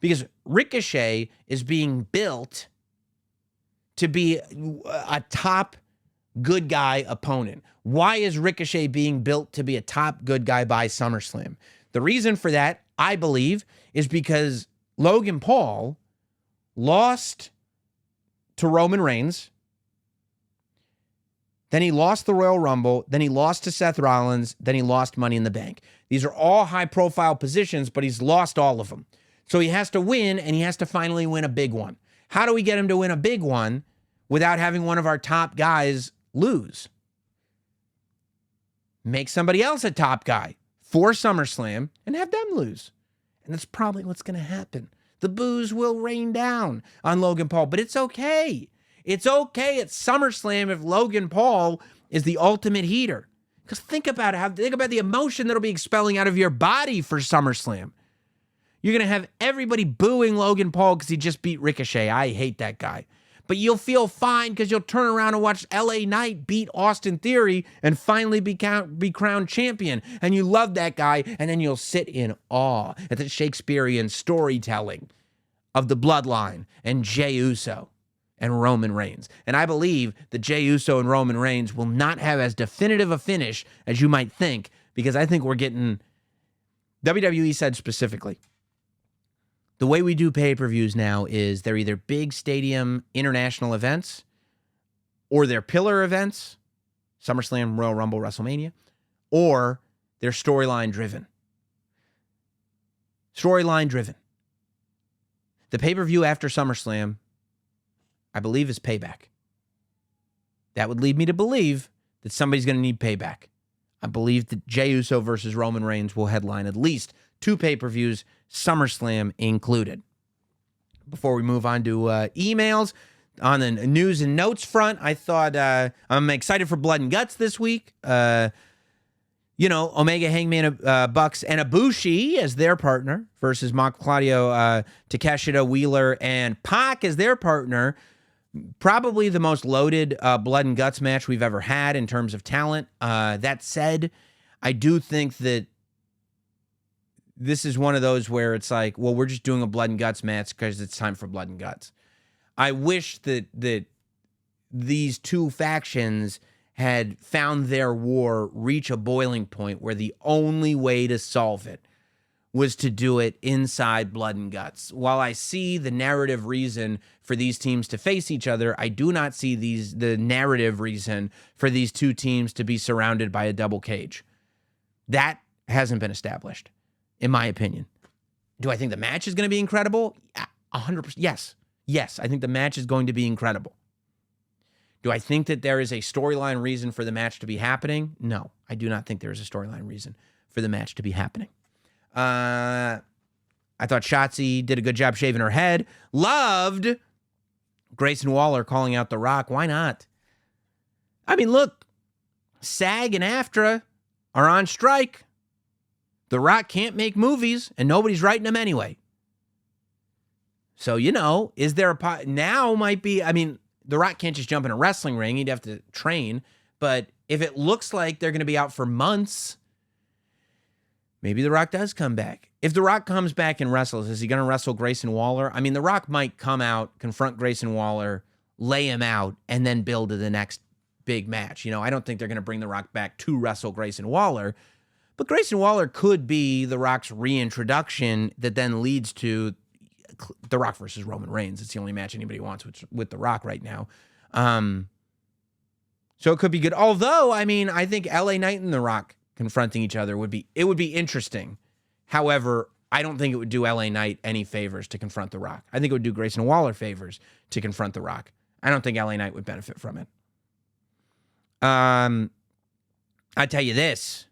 [SPEAKER 1] Because Ricochet is being built to be a top good guy opponent. Why is Ricochet being built to be a top good guy by SummerSlam? The reason for that, I believe, is because Logan Paul lost to Roman Reigns. Then he lost the Royal Rumble. Then he lost to Seth Rollins. Then he lost Money in the Bank. These are all high-profile positions, but he's lost all of them. So he has to win, and he has to finally win a big one. How do we get him to win a big one without having one of our top guys lose? Make somebody else a top guy for SummerSlam and have them lose. And that's probably what's going to happen. The boos will rain down on Logan Paul, but it's okay. It's okay at SummerSlam if Logan Paul is the ultimate heater. Because think about the emotion that'll be expelling out of your body for SummerSlam. You're going to have everybody booing Logan Paul because he just beat Ricochet. I hate that guy. But you'll feel fine because you'll turn around and watch LA Knight beat Austin Theory and finally be crowned champion. And you love that guy, and then you'll sit in awe at the Shakespearean storytelling of the Bloodline and Jey Uso and Roman Reigns. And I believe that Jey Uso and Roman Reigns will not have as definitive a finish as you might think, because I think we're getting, WWE said specifically, the way we do pay-per-views now is they're either big stadium international events or they're pillar events, SummerSlam, Royal Rumble, WrestleMania, or they're storyline driven. Storyline driven. The pay-per-view after SummerSlam, I believe, is Payback. That would lead me to believe that somebody's going to need Payback. I believe that Jey Uso versus Roman Reigns will headline at least 2 pay-per-views, SummerSlam included. Before we move on to emails, on the news and notes front, I thought I'm excited for Blood and Guts this week. Omega, Hangman, Bucks, and Ibushi as their partner versus Mark Claudio, Takeshita, Wheeler, and Pac as their partner. Probably the most loaded Blood and Guts match we've ever had in terms of talent. That said, I do think that this is one of those where it's like, well, we're just doing a Blood and Guts match because it's time for Blood and Guts. I wish that these two factions had found their war reach a boiling point where the only way to solve it was to do it inside Blood and Guts. While I see the narrative reason for these teams to face each other, I do not see the narrative reason for these two teams to be surrounded by a double cage. That hasn't been established, in my opinion. Do I think the match is going to be incredible? 100%. Yes. Yes, I think the match is going to be incredible. Do I think that there is a storyline reason for the match to be happening? No, I do not think there is a storyline reason for the match to be happening. I thought Shotzi did a good job shaving her head. Loved Grayson Waller calling out The Rock. Why not? I mean, look, SAG and AFTRA are on strike. The Rock can't make movies, and nobody's writing them anyway. So, is there now might be, The Rock can't just jump in a wrestling ring. He'd have to train. But if it looks like they're going to be out for months, maybe The Rock does come back. If The Rock comes back and wrestles, is he going to wrestle Grayson Waller? The Rock might come out, confront Grayson Waller, lay him out, and then build to the next big match. I don't think they're going to bring The Rock back to wrestle Grayson Waller. But Grayson Waller could be The Rock's reintroduction that then leads to The Rock versus Roman Reigns. It's the only match anybody wants with The Rock right now. So it could be good. Although, I think LA Knight and The Rock confronting each other would be interesting. However, I don't think it would do LA Knight any favors to confront The Rock. I think it would do Grayson Waller favors to confront The Rock. I don't think LA Knight would benefit from it. I tell you this.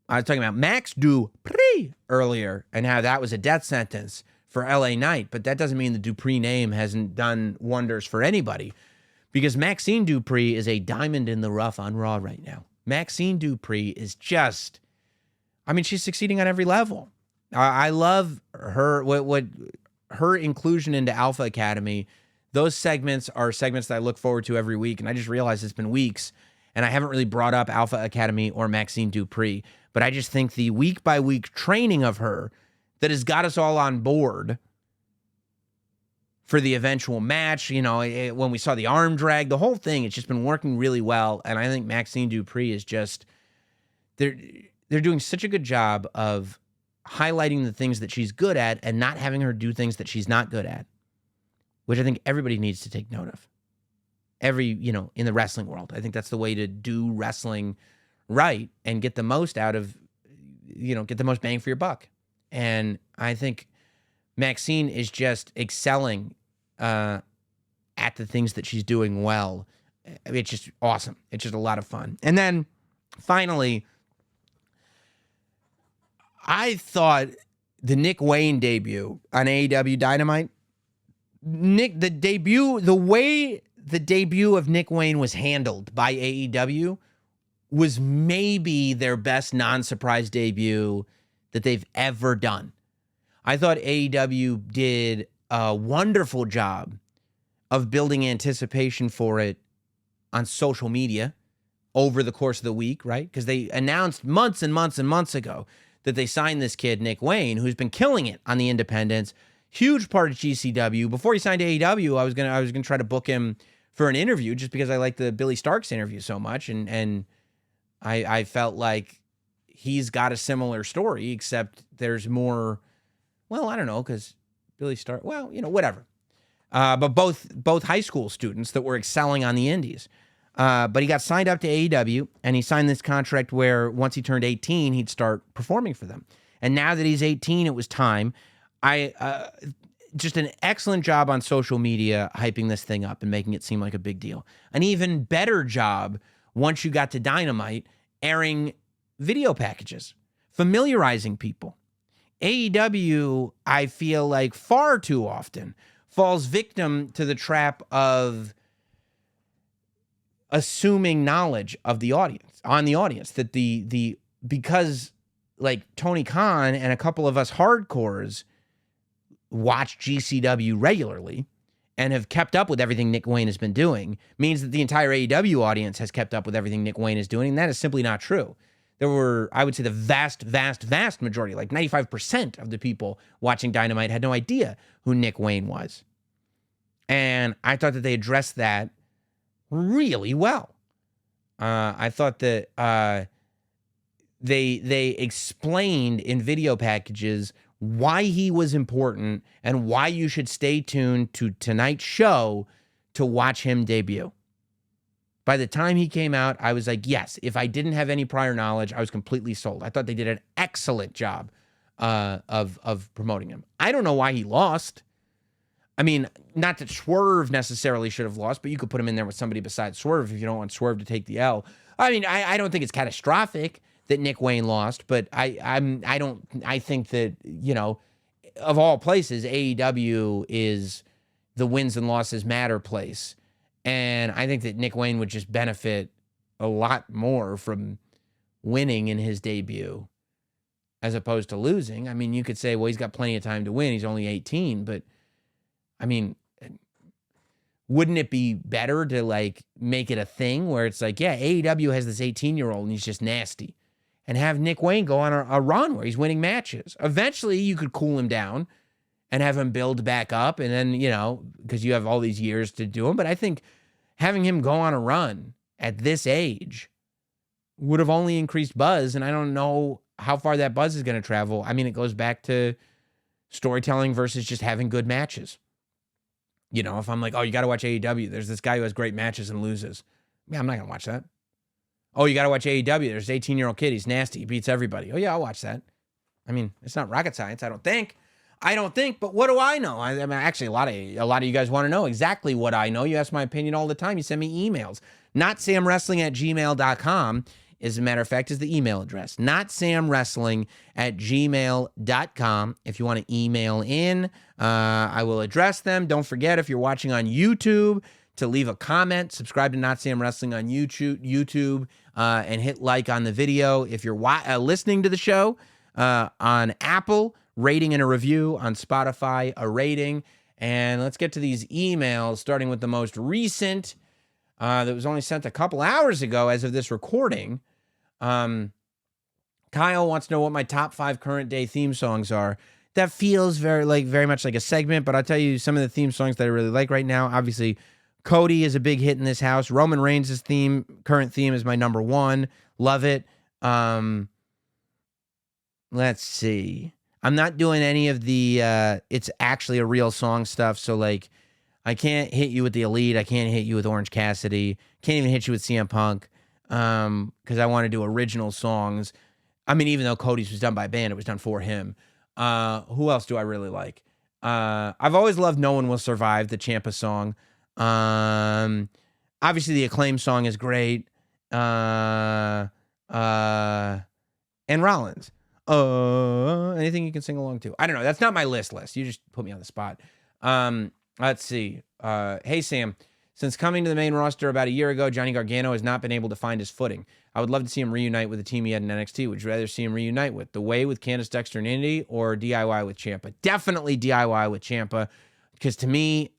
[SPEAKER 1] I was talking about Max Dupree earlier and how that was a death sentence for LA Knight, but that doesn't mean the Dupree name hasn't done wonders for anybody, because Maxine Dupree is a diamond in the rough on Raw right now. Maxine Dupree is just, she's succeeding on every level. I love her, what her inclusion into Alpha Academy. Those segments are segments that I look forward to every week, and I just realized it's been weeks, and I haven't really brought up Alpha Academy or Maxine Dupree. But I just think the week-by-week training of her that has got us all on board for the eventual match, when we saw the arm drag, the whole thing, it's just been working really well. And I think Maxine Dupree is just, they're doing such a good job of highlighting the things that she's good at and not having her do things that she's not good at, which I think everybody needs to take note of. In the wrestling world. I think that's the way to do wrestling right and get the most out of, get the most bang for your buck. And I think Maxine is just excelling at the things that she's doing well. It's just awesome. It's just a lot of fun. And then finally, I thought the Nick Wayne debut on AEW Dynamite, the way the debut of Nick Wayne was handled by AEW was maybe their best non-surprise debut that they've ever done. I thought AEW did a wonderful job of building anticipation for it on social media over the course of the week, right? Because they announced months and months and months ago that they signed this kid, Nick Wayne, who's been killing it on the independents. Huge part of GCW. Before he signed to AEW, I was gonna try to book him for an interview just because I like the Billy Starks interview so much, and I felt like he's got a similar story, except there's more. Well, I don't know, because Billy Stark. Well, whatever. But both high school students that were excelling on the indies. But he got signed up to AEW, and he signed this contract where once he turned 18, he'd start performing for them. And now that he's 18, it was time. Just an excellent job on social media hyping this thing up and making it seem like a big deal. An even better job once you got to Dynamite, airing video packages, familiarizing people. AEW, I feel like far too often falls victim to the trap of assuming knowledge of the audience, that because like Tony Khan and a couple of us hardcores watch GCW regularly and have kept up with everything Nick Wayne has been doing, means that the entire AEW audience has kept up with everything Nick Wayne is doing, and that is simply not true. There were, I would say, the vast, vast, vast majority, like 95% of the people watching Dynamite had no idea who Nick Wayne was. And I thought that they addressed that really well. I thought that they explained in video packages why he was important and why you should stay tuned to tonight's show to watch him debut. By the time he came out, I was like, yes, if I didn't have any prior knowledge, I was completely sold. I thought they did an excellent job of promoting him. I don't know why he lost. I mean, not that Swerve necessarily should have lost, but you could put him in there with somebody besides Swerve if you don't want Swerve to take the L. I mean, I don't think it's catastrophic that Nick Wayne lost, but I think that, of all places, AEW is the wins and losses matter place. And I think that Nick Wayne would just benefit a lot more from winning in his debut as opposed to losing. I mean, you could say, well, he's got plenty of time to win. He's only 18, but I mean, wouldn't it be better to make it a thing where it's like, yeah, AEW has this 18-year-old and he's just nasty, and have Nick Wayne go on a run where he's winning matches. Eventually you could cool him down and have him build back up, and then, because you have all these years to do him. But I think having him go on a run at this age would have only increased buzz, and I don't know how far that buzz is going to travel. I mean, it goes back to storytelling versus just having good matches. If I'm like, oh, you got to watch AEW, there's this guy who has great matches and loses. Yeah, I'm not going to watch that. Oh, you got to watch AEW, there's an 18-year-old kid, he's nasty, he beats everybody. Oh, yeah, I'll watch that. I mean, it's not rocket science, I don't think, but what do I know? I mean, actually, a lot of you guys want to know exactly what I know. You ask my opinion all the time. You send me emails. NotSamWrestling@gmail.com, as a matter of fact, is the email address. NotSamWrestling@gmail.com. If you want to email in, I will address them. Don't forget, if you're watching on YouTube, to leave a comment. Subscribe to Not Sam Wrestling on YouTube, and hit like on the video. If you're listening to the show on Apple, rating and a review. On Spotify, a rating. And let's get to these emails, starting with the most recent that was only sent a couple hours ago as of this recording. Kyle wants to know what my top 5 current day theme songs are. That feels very much like a segment, but I'll tell you some of the theme songs that I really like right now. Obviously, Cody is a big hit in this house. Roman Reigns' current theme is my number 1. Love it. Let's see. I'm not doing any of the it's actually a real song stuff. So I can't hit you with the Elite. I can't hit you with Orange Cassidy. Can't even hit you with CM Punk because I want to do original songs. I mean, even though Cody's was done by a band, it was done for him. Who else do I really like? I've always loved No One Will Survive, the Ciampa song. Obviously, the Acclaim song is great. And Rollins. Anything you can sing along to. I don't know. That's not my list. You just put me on the spot. Let's see. Hey, Sam. Since coming to the main roster about a year ago, Johnny Gargano has not been able to find his footing. I would love to see him reunite with the team he had in NXT. Would you rather see him reunite with The Way with Candice Dexter and Indy, or DIY with Ciampa? Definitely DIY with Ciampa, because to me,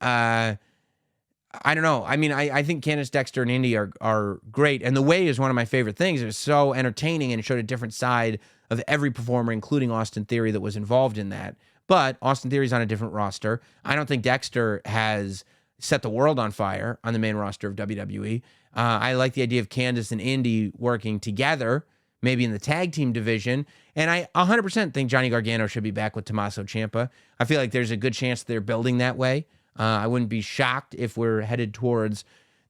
[SPEAKER 1] I don't know. I mean, I think Candice, Dexter, and Indy are great. And The Way is one of my favorite things. It was so entertaining and showed a different side of every performer, including Austin Theory, that was involved in that. But Austin Theory's on a different roster. I don't think Dexter has set the world on fire on the main roster of WWE. I like the idea of Candice and Indy working together, maybe in the tag team division. And I 100% think Johnny Gargano should be back with Tommaso Ciampa. I feel like there's a good chance they're building that way. I wouldn't be shocked if we're headed towards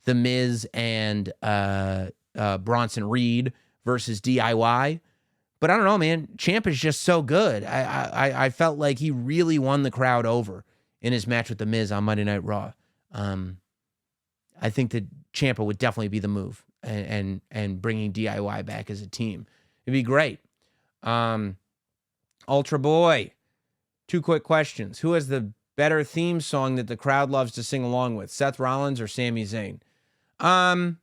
[SPEAKER 1] The Miz and Bronson Reed versus DIY. But I don't know, man. Ciampa is just so good. I felt like he really won the crowd over in his match with The Miz on Monday Night Raw. I think that Ciampa would definitely be the move, and bringing DIY back as a team. It'd be great. Ultra Boy, 2 quick questions. Who has the better theme song that the crowd loves to sing along with, Seth Rollins or Sami Zayn? I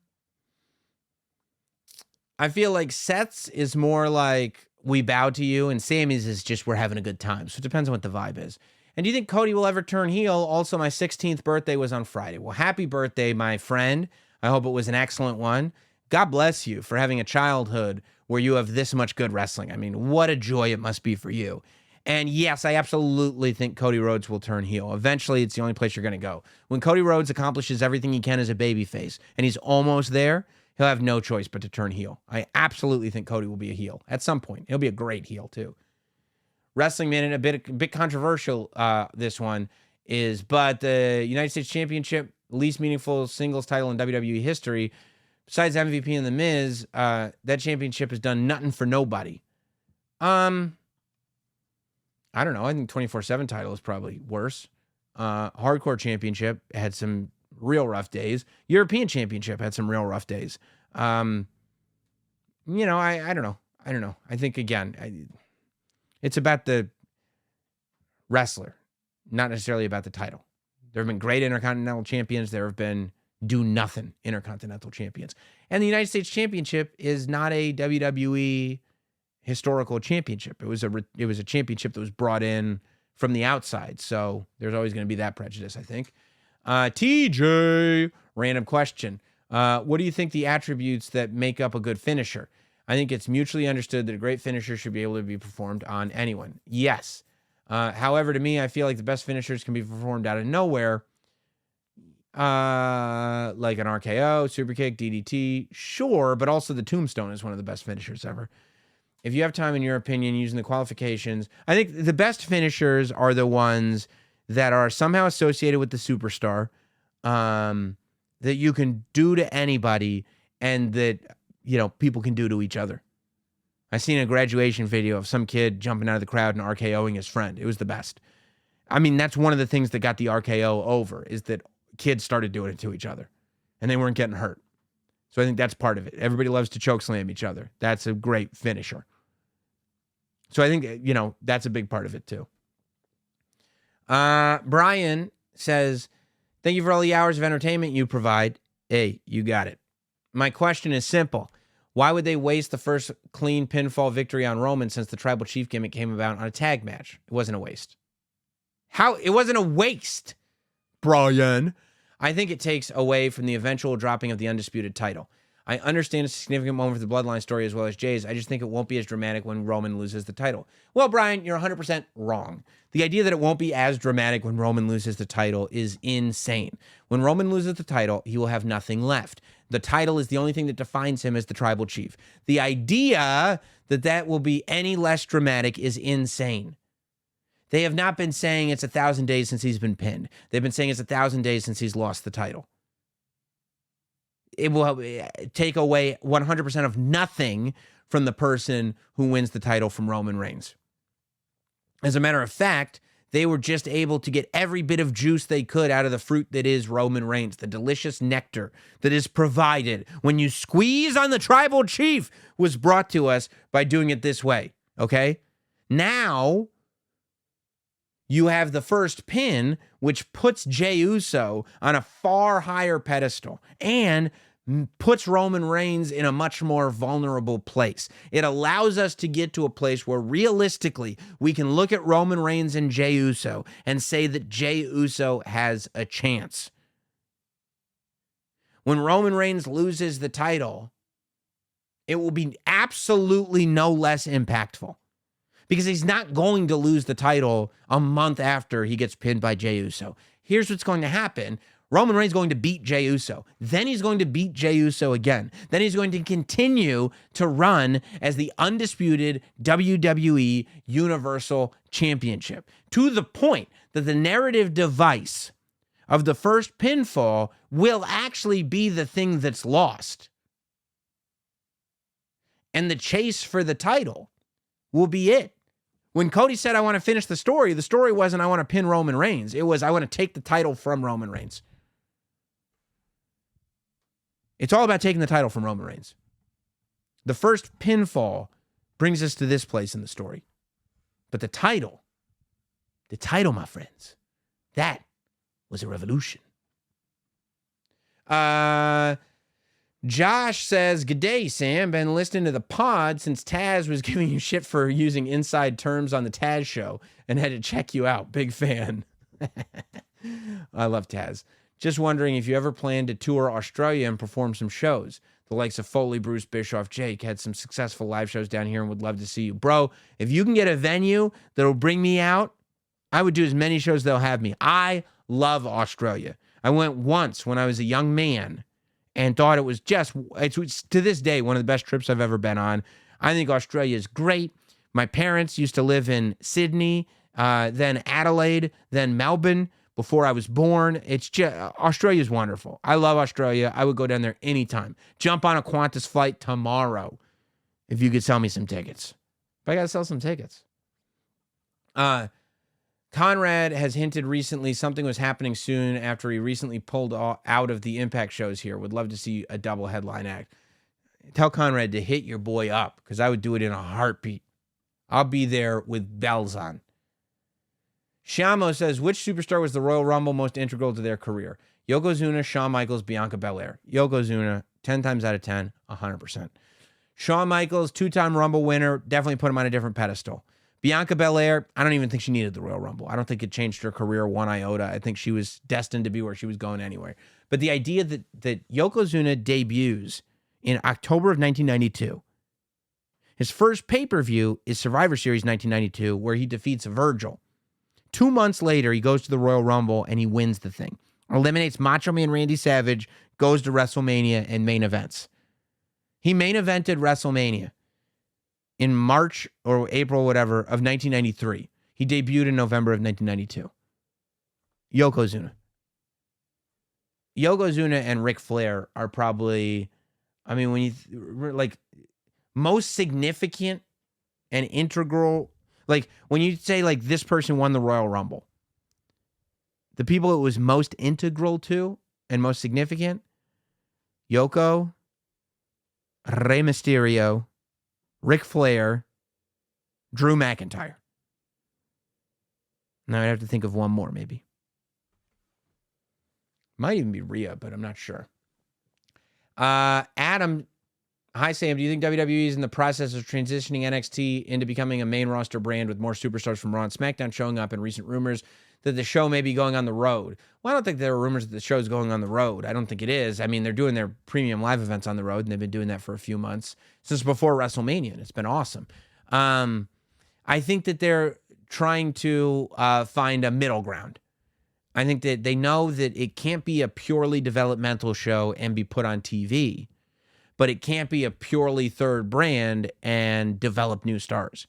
[SPEAKER 1] feel like Seth's is more like we bow to you, and Sami's is just we're having a good time. So it depends on what the vibe is. And do you think Cody will ever turn heel? Also, my 16th birthday was on Friday. Well, happy birthday, my friend. I hope it was an excellent one. God bless you for having a childhood where you have this much good wrestling. I mean, what a joy it must be for you. And yes, I absolutely think Cody Rhodes will turn heel. Eventually, it's the only place you're going to go. When Cody Rhodes accomplishes everything he can as a babyface, and he's almost there, he'll have no choice but to turn heel. I absolutely think Cody will be a heel at some point. He'll be a great heel, too. Wrestling Minute, a bit controversial, this one is, but the United States Championship, least meaningful singles title in WWE history, besides MVP and The Miz, that championship has done nothing for nobody. I don't know. I think 24/7 title is probably worse. Hardcore Championship had some real rough days. European Championship had some real rough days. I don't know. I think, again, it's about the wrestler, not necessarily about the title. There have been great Intercontinental Champions. There have been do-nothing Intercontinental Champions. And the United States Championship is not a WWE historical championship. It was a championship that was brought in from the outside. So there's always going to be that prejudice, I think. TJ, random question. What do you think the attributes that make up a good finisher? I think it's mutually understood that a great finisher should be able to be performed on anyone. Yes. However, to me, I feel like the best finishers can be performed out of nowhere. Like an RKO, Superkick, DDT, sure, but also the Tombstone is one of the best finishers ever. If you have time, in your opinion, using the qualifications, I think the best finishers are the ones that are somehow associated with the superstar, that you can do to anybody and that, people can do to each other. I seen a graduation video of some kid jumping out of the crowd and RKOing his friend. It was the best. I mean, that's one of the things that got the RKO over, is that kids started doing it to each other and they weren't getting hurt. So I think that's part of it. Everybody loves to choke slam each other. That's a great finisher. So I think, that's a big part of it too. Brian says, thank you for all the hours of entertainment you provide. Hey, you got it. My question is simple. Why would they waste the first clean pinfall victory on Roman since the Tribal Chief gimmick came about on a tag match? It wasn't a waste. How? It wasn't a waste, Brian. I think it takes away from the eventual dropping of the Undisputed title. I understand it's a significant moment for the Bloodline story as well as Jay's. I just think it won't be as dramatic when Roman loses the title. Well, Brian, you're 100% wrong. The idea that it won't be as dramatic when Roman loses the title is insane. When Roman loses the title, he will have nothing left. The title is the only thing that defines him as the Tribal Chief. The idea that will be any less dramatic is insane. They have not been saying it's 1,000 days since he's been pinned. They've been saying it's 1,000 days since he's lost the title. It will take away 100% of nothing from the person who wins the title from Roman Reigns. As a matter of fact, they were just able to get every bit of juice they could out of the fruit that is Roman Reigns, the delicious nectar that is provided when you squeeze on the Tribal Chief was brought to us by doing it this way, okay? Now, you have the first pin, which puts Jey Uso on a far higher pedestal and puts Roman Reigns in a much more vulnerable place. It allows us to get to a place where realistically we can look at Roman Reigns and Jey Uso and say that Jey Uso has a chance. when Roman Reigns loses the title, it will be absolutely no less impactful because he's not going to lose the title a month after he gets pinned by Jey Uso. Here's what's going to happen. Roman Reigns is going to beat Jey Uso. Then he's going to beat Jey Uso again. Then he's going to continue to run as the undisputed WWE Universal Championship to the point that the narrative device of the first pinfall will actually be the thing that's lost. And the chase for the title will be it. When Cody said, I want to finish the story wasn't, I want to pin Roman Reigns. It was, I want to take the title from Roman Reigns. It's all about taking the title from Roman Reigns. The first pinfall brings us to this place in the story. But the title, my friends, that was a revolution. Josh says, good day, Sam. Been listening to the pod since Taz was giving you shit for using inside terms on the Taz show and had to check you out. Big fan. I love Taz. Just wondering if you ever plan to tour Australia and perform some shows. The likes of Foley, Bruce, Bischoff, Jake had some successful live shows down here and would love to see you. Bro, if you can get a venue that'll bring me out, I would do as many shows as they'll have me. I love Australia. I went once when I was a young man and thought it was just, it's to this day, one of the best trips I've ever been on. I think Australia is great. My parents used to live in Sydney, then Adelaide, then Melbourne before I was born. It's just, Australia is wonderful. I love Australia. I would go down there anytime. Jump on a Qantas flight tomorrow if you could sell me some tickets. But I got to sell some tickets. Conrad has hinted recently something was happening soon after he recently pulled out of the Impact shows here. Would love to see a double headline act. Tell Conrad to hit your boy up because I would do it in a heartbeat. I'll be there with bells on. Shamo says, which superstar was the Royal Rumble most integral to their career? Yokozuna, Shawn Michaels, Bianca Belair. Yokozuna, 10 times out of 10, 100%. Shawn Michaels, 2-time Rumble winner, definitely put him on a different pedestal. Bianca Belair, I don't even think she needed the Royal Rumble. I don't think it changed her career one iota. I think she was destined to be where she was going anyway. But the idea that Yokozuna debuts in October of 1992, his first pay-per-view is Survivor Series 1992, where he defeats Virgil. 2 months later, he goes to the Royal Rumble and he wins the thing. Eliminates Macho Man Randy Savage, goes to WrestleMania and main events. He main evented WrestleMania in March or April, whatever, of 1993. He debuted in November of 1992. Yokozuna. Yokozuna and Ric Flair are probably, I mean, when you, like, most significant and integral, like, when you say, like, this person won the Royal Rumble, the people it was most integral to and most significant, Yoko, Rey Mysterio, Ric Flair, Drew McIntyre. Now I'd have to think of one more, maybe. Might even be Rhea, but I'm not sure. Adam, hi Sam, do you think WWE is in the process of transitioning NXT into becoming a main roster brand with more superstars from Raw and SmackDown showing up in recent rumors that the show may be going on the road? Well, I don't think there are rumors that the show's going on the road. I don't think it is. I mean, they're doing their premium live events on the road, and they've been doing that for a few months, since before WrestleMania, and it's been awesome. I think that they're trying to find a middle ground. I think that they know that it can't be a purely developmental show and be put on TV, but it can't be a purely third brand and develop new stars.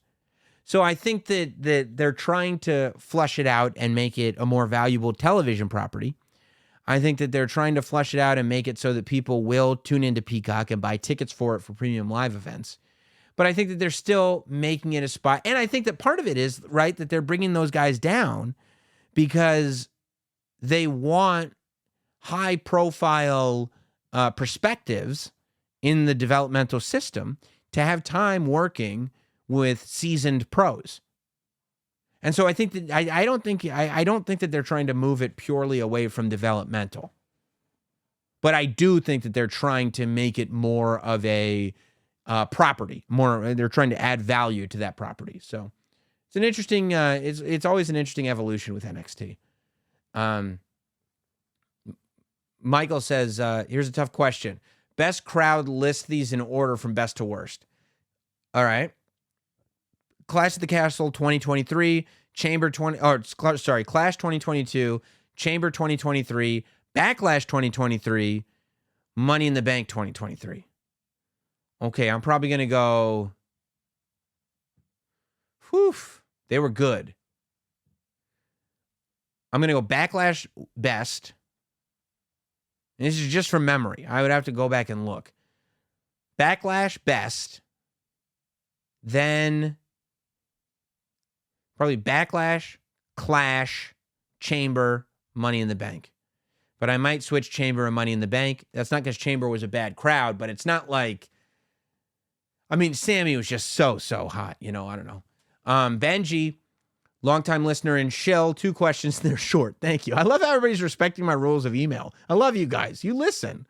[SPEAKER 1] So I think that they're trying to flush it out and make it a more valuable television property. I think that they're trying to flush it out and make it so that people will tune into Peacock and buy tickets for it for premium live events. But I think that they're still making it a spot. And I think that part of it is, right, that they're bringing those guys down because they want high-profile perspectives in the developmental system to have time working with seasoned pros. And so I think that I don't think that they're trying to move it purely away from developmental. But I do think that they're trying to make it more of a property. They're trying to add value to that property. So it's an interesting. It's always an interesting evolution with NXT. Michael says, here's a tough question. Best crowd, list these in order from best to worst. All right. Clash of the Castle 2023, Clash 2022, Chamber 2023, Backlash 2023, Money in the Bank 2023. Okay, I'm probably going to go, they were good. I'm going to go Backlash best. And this is just from memory. I would have to go back and look. Backlash best. Then probably Backlash, Clash, Chamber, Money in the Bank. But I might switch Chamber and Money in the Bank. That's not because Chamber was a bad crowd, but it's not like, I mean, Sammy was just so hot. I don't know. Benji, longtime listener and Shill, 2 questions. They're short. Thank you. I love how everybody's respecting my rules of email. I love you guys. You listen.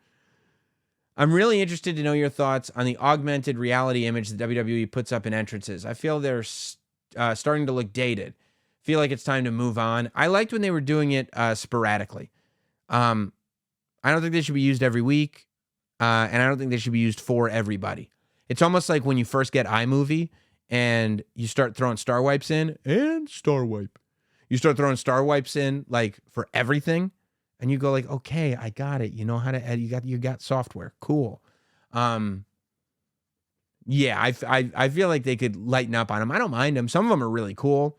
[SPEAKER 1] I'm really interested to know your thoughts on the augmented reality image that WWE puts up in entrances. I feel they're starting to look dated. Feel like it's time to move on. I liked when they were doing it sporadically. I don't think they should be used every week, and I don't think they should be used for everybody. It's almost like when you first get iMovie and you start throwing star wipes in, and star wipe. You start throwing star wipes in like for everything, and you go like, okay, I got it. You know how to edit. You got software. Cool. Yeah, I feel like they could lighten up on them. I don't mind them. Some of them are really cool.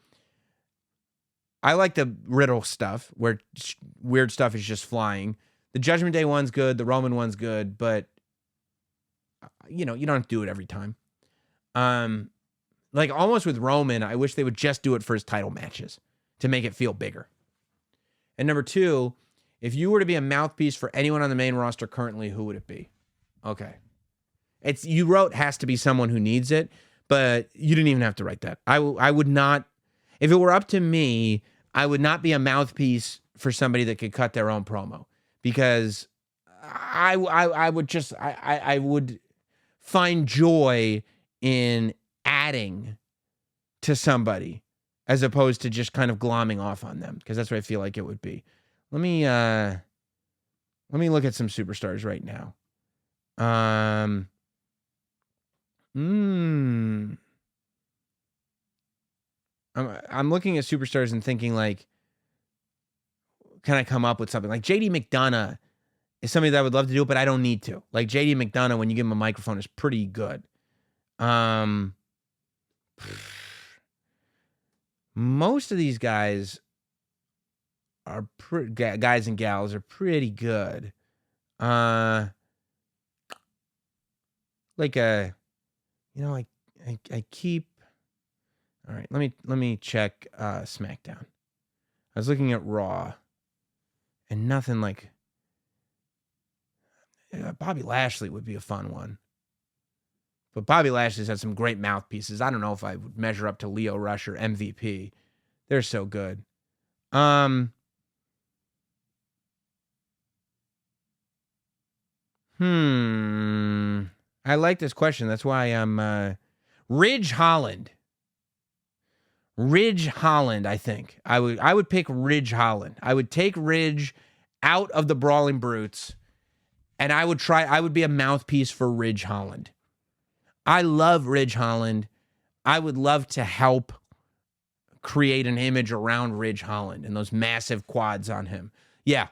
[SPEAKER 1] I like the Riddle stuff where weird stuff is just flying. The Judgment Day one's good. The Roman one's good, but you don't have to do it every time. Like almost with Roman, I wish they would just do it for his title matches to make it feel bigger. And number 2, if you were to be a mouthpiece for anyone on the main roster currently, who would it be? Okay. You wrote has to be someone who needs it, but you didn't even have to write that. I would not, if it were up to me, I would not be a mouthpiece for somebody that could cut their own promo, because I would find joy in adding to somebody as opposed to just kind of glomming off on them, because that's what I feel like it would be. Let me look at some superstars right now. I'm looking at superstars and thinking like, can I come up with something? Like JD McDonough is somebody that I would love to do, but I don't need to. Like JD McDonough, when you give him a microphone, is pretty good. Most of these guys are guys and gals are pretty good. I keep. All right, let me check SmackDown. I was looking at Raw, and nothing like Bobby Lashley would be a fun one. But Bobby Lashley's had some great mouthpieces. I don't know if I would measure up to Lio Rush or MVP. They're so good. I like this question. That's why I'm Ridge Holland. Ridge Holland, I think. I would pick Ridge Holland. I would take Ridge out of the Brawling Brutes, and I would be a mouthpiece for Ridge Holland. I love Ridge Holland. I would love to help create an image around Ridge Holland and those massive quads on him. Yeah.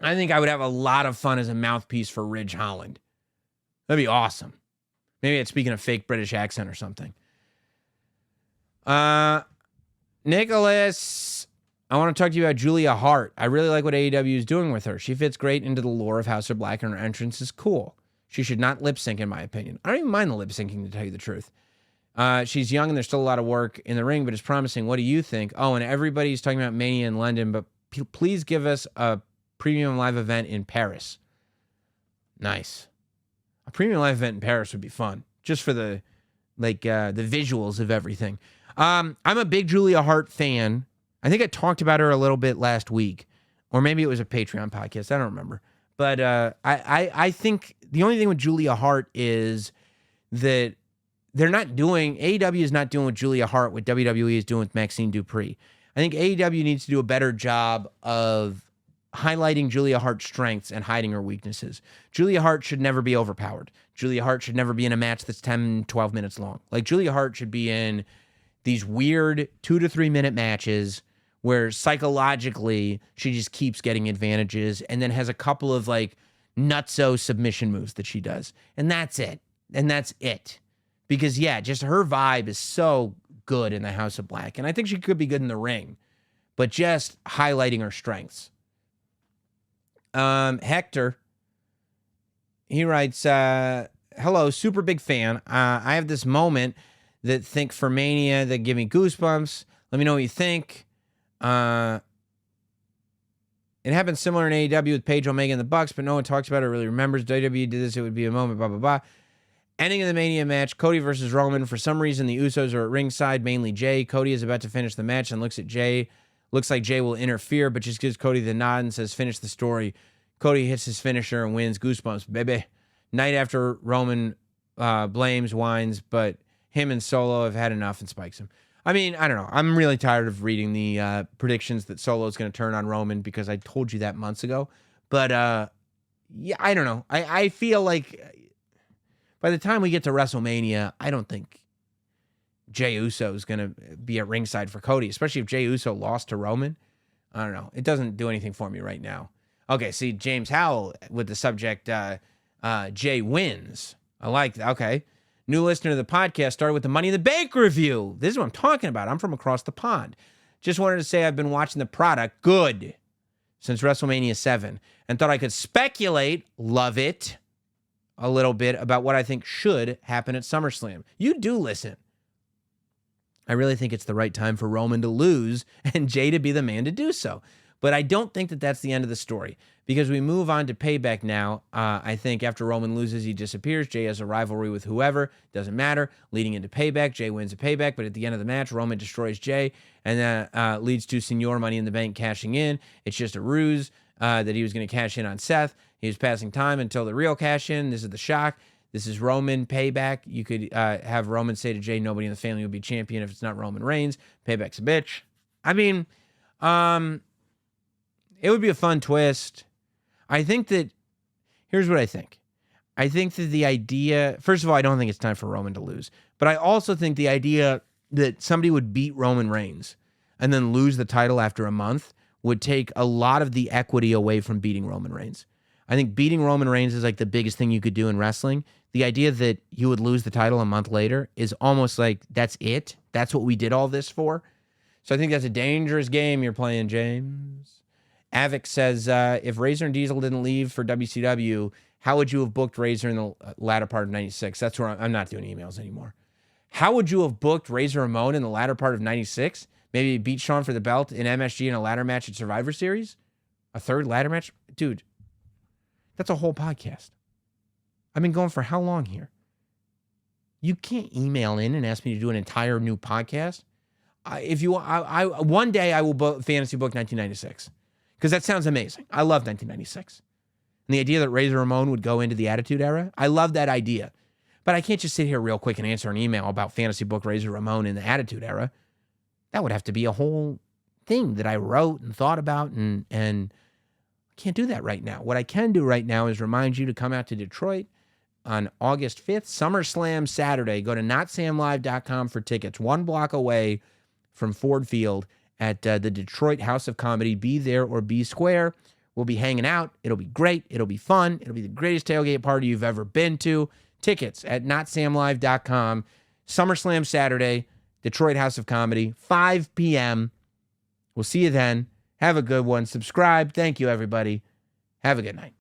[SPEAKER 1] I think I would have a lot of fun as a mouthpiece for Ridge Holland. That'd be awesome. Maybe it's speaking a fake British accent or something. Nicholas, I want to talk to you about Julia Hart. I really like what AEW is doing with her. She fits great into the lore of House of Black, and her entrance is cool. She should not lip sync, in my opinion. I don't even mind the lip syncing, to tell you the truth. She's young and there's still a lot of work in the ring, but it's promising. What do you think? Oh, and everybody's talking about Mania in London, but please give us a premium live event in Paris. Nice. A premium live event in Paris would be fun, just for the visuals of everything. I'm a big Julia Hart fan. I think I talked about her a little bit last week, or maybe it was a Patreon podcast. I don't remember. But I think the only thing with Julia Hart is that AEW is not doing with Julia Hart what WWE is doing with Maxine Dupree. I think AEW needs to do a better job of highlighting Julia Hart's strengths and hiding her weaknesses. Julia Hart should never be overpowered. Julia Hart should never be in a match that's 10, 12 minutes long. Like, Julia Hart should be in these weird 2 to 3 minute matches where psychologically she just keeps getting advantages and then has a couple of like nutso submission moves that she does. And that's it. And that's it. Because yeah, just her vibe is so good in the House of Black. And I think she could be good in the ring, but just highlighting her strengths. Hector, he writes, hello, super big fan. I have this moment that think for Mania that give me goosebumps. Let me know what you think. It happened similar in AEW with Paige Omega and the Bucks, but no one talks about it or really remembers. WWE did this, it would be a moment, blah, blah, blah. Ending of the Mania match, Cody versus Roman. For some reason, the Usos are at ringside, mainly Jey. Cody is about to finish the match and looks at Jey. Looks like Jey will interfere, but just gives Cody the nod and says, finish the story. Cody hits his finisher and wins. Goosebumps, baby. Night after Roman blames, whines, but him and Solo have had enough and spikes him. I mean, I don't know. I'm really tired of reading the predictions that Solo's going to turn on Roman because I told you that months ago. But, yeah, I don't know. I feel like by the time we get to WrestleMania, I don't think Jey Uso is going to be at ringside for Cody, especially if Jey Uso lost to Roman. I don't know. It doesn't do anything for me right now. Okay, see, James Howell with the subject, Jey wins. I like that. Okay. New listener to the podcast, started with the Money in the Bank review. This is what I'm talking about. I'm from across the pond. Just wanted to say I've been watching the product good since WrestleMania 7 and thought I could speculate, love it, a little bit about what I think should happen at SummerSlam. You do listen. I really think it's the right time for Roman to lose and Jey to be the man to do so. But I don't think that that's the end of the story because we move on to Payback now. I think after Roman loses, he disappears. Jey has a rivalry with whoever. Doesn't matter. Leading into Payback, Jey wins a Payback. But at the end of the match, Roman destroys Jey. And that leads to Senor Money in the Bank cashing in. It's just a ruse that he was going to cash in on Seth. He was passing time until the real cash in. This is the shock. This is Roman Payback. You could have Roman say to Jey, nobody in the family will be champion if it's not Roman Reigns. Payback's a bitch. I mean, it would be a fun twist. I think that, here's what I think. I think that the idea, first of all, I don't think it's time for Roman to lose. But I also think the idea that somebody would beat Roman Reigns and then lose the title after a month would take a lot of the equity away from beating Roman Reigns. I think beating Roman Reigns is like the biggest thing you could do in wrestling. The idea that you would lose the title a month later is almost like that's it. That's what we did all this for. So I think that's a dangerous game you're playing, James. Avic says, if Razor and Diesel didn't leave for WCW, how would you have booked Razor in the latter part of 96? That's where I'm not doing emails anymore. How would you have booked Razor Ramon in the latter part of 96? Maybe beat Shawn for the belt in MSG in a ladder match at Survivor Series? A third ladder match? Dude, that's a whole podcast. I've been going for how long here? You can't email in and ask me to do an entire new podcast. One day I will fantasy book 1996. Because that sounds amazing. I love 1996. And the idea that Razor Ramon would go into the Attitude Era, I love that idea. But I can't just sit here real quick and answer an email about fantasy book Razor Ramon in the Attitude Era. That would have to be a whole thing that I wrote and thought about, and I can't do that right now. What I can do right now is remind you to come out to Detroit on August 5th, SummerSlam Saturday. Go to notsamlive.com for tickets. 1 block away from Ford Field at the Detroit House of Comedy. Be there or be square. We'll be hanging out. It'll be great. It'll be fun. It'll be the greatest tailgate party you've ever been to. Tickets at notsamlive.com. SummerSlam Saturday, Detroit House of Comedy, 5 p.m. We'll see you then. Have a good one. Subscribe. Thank you, everybody. Have a good night.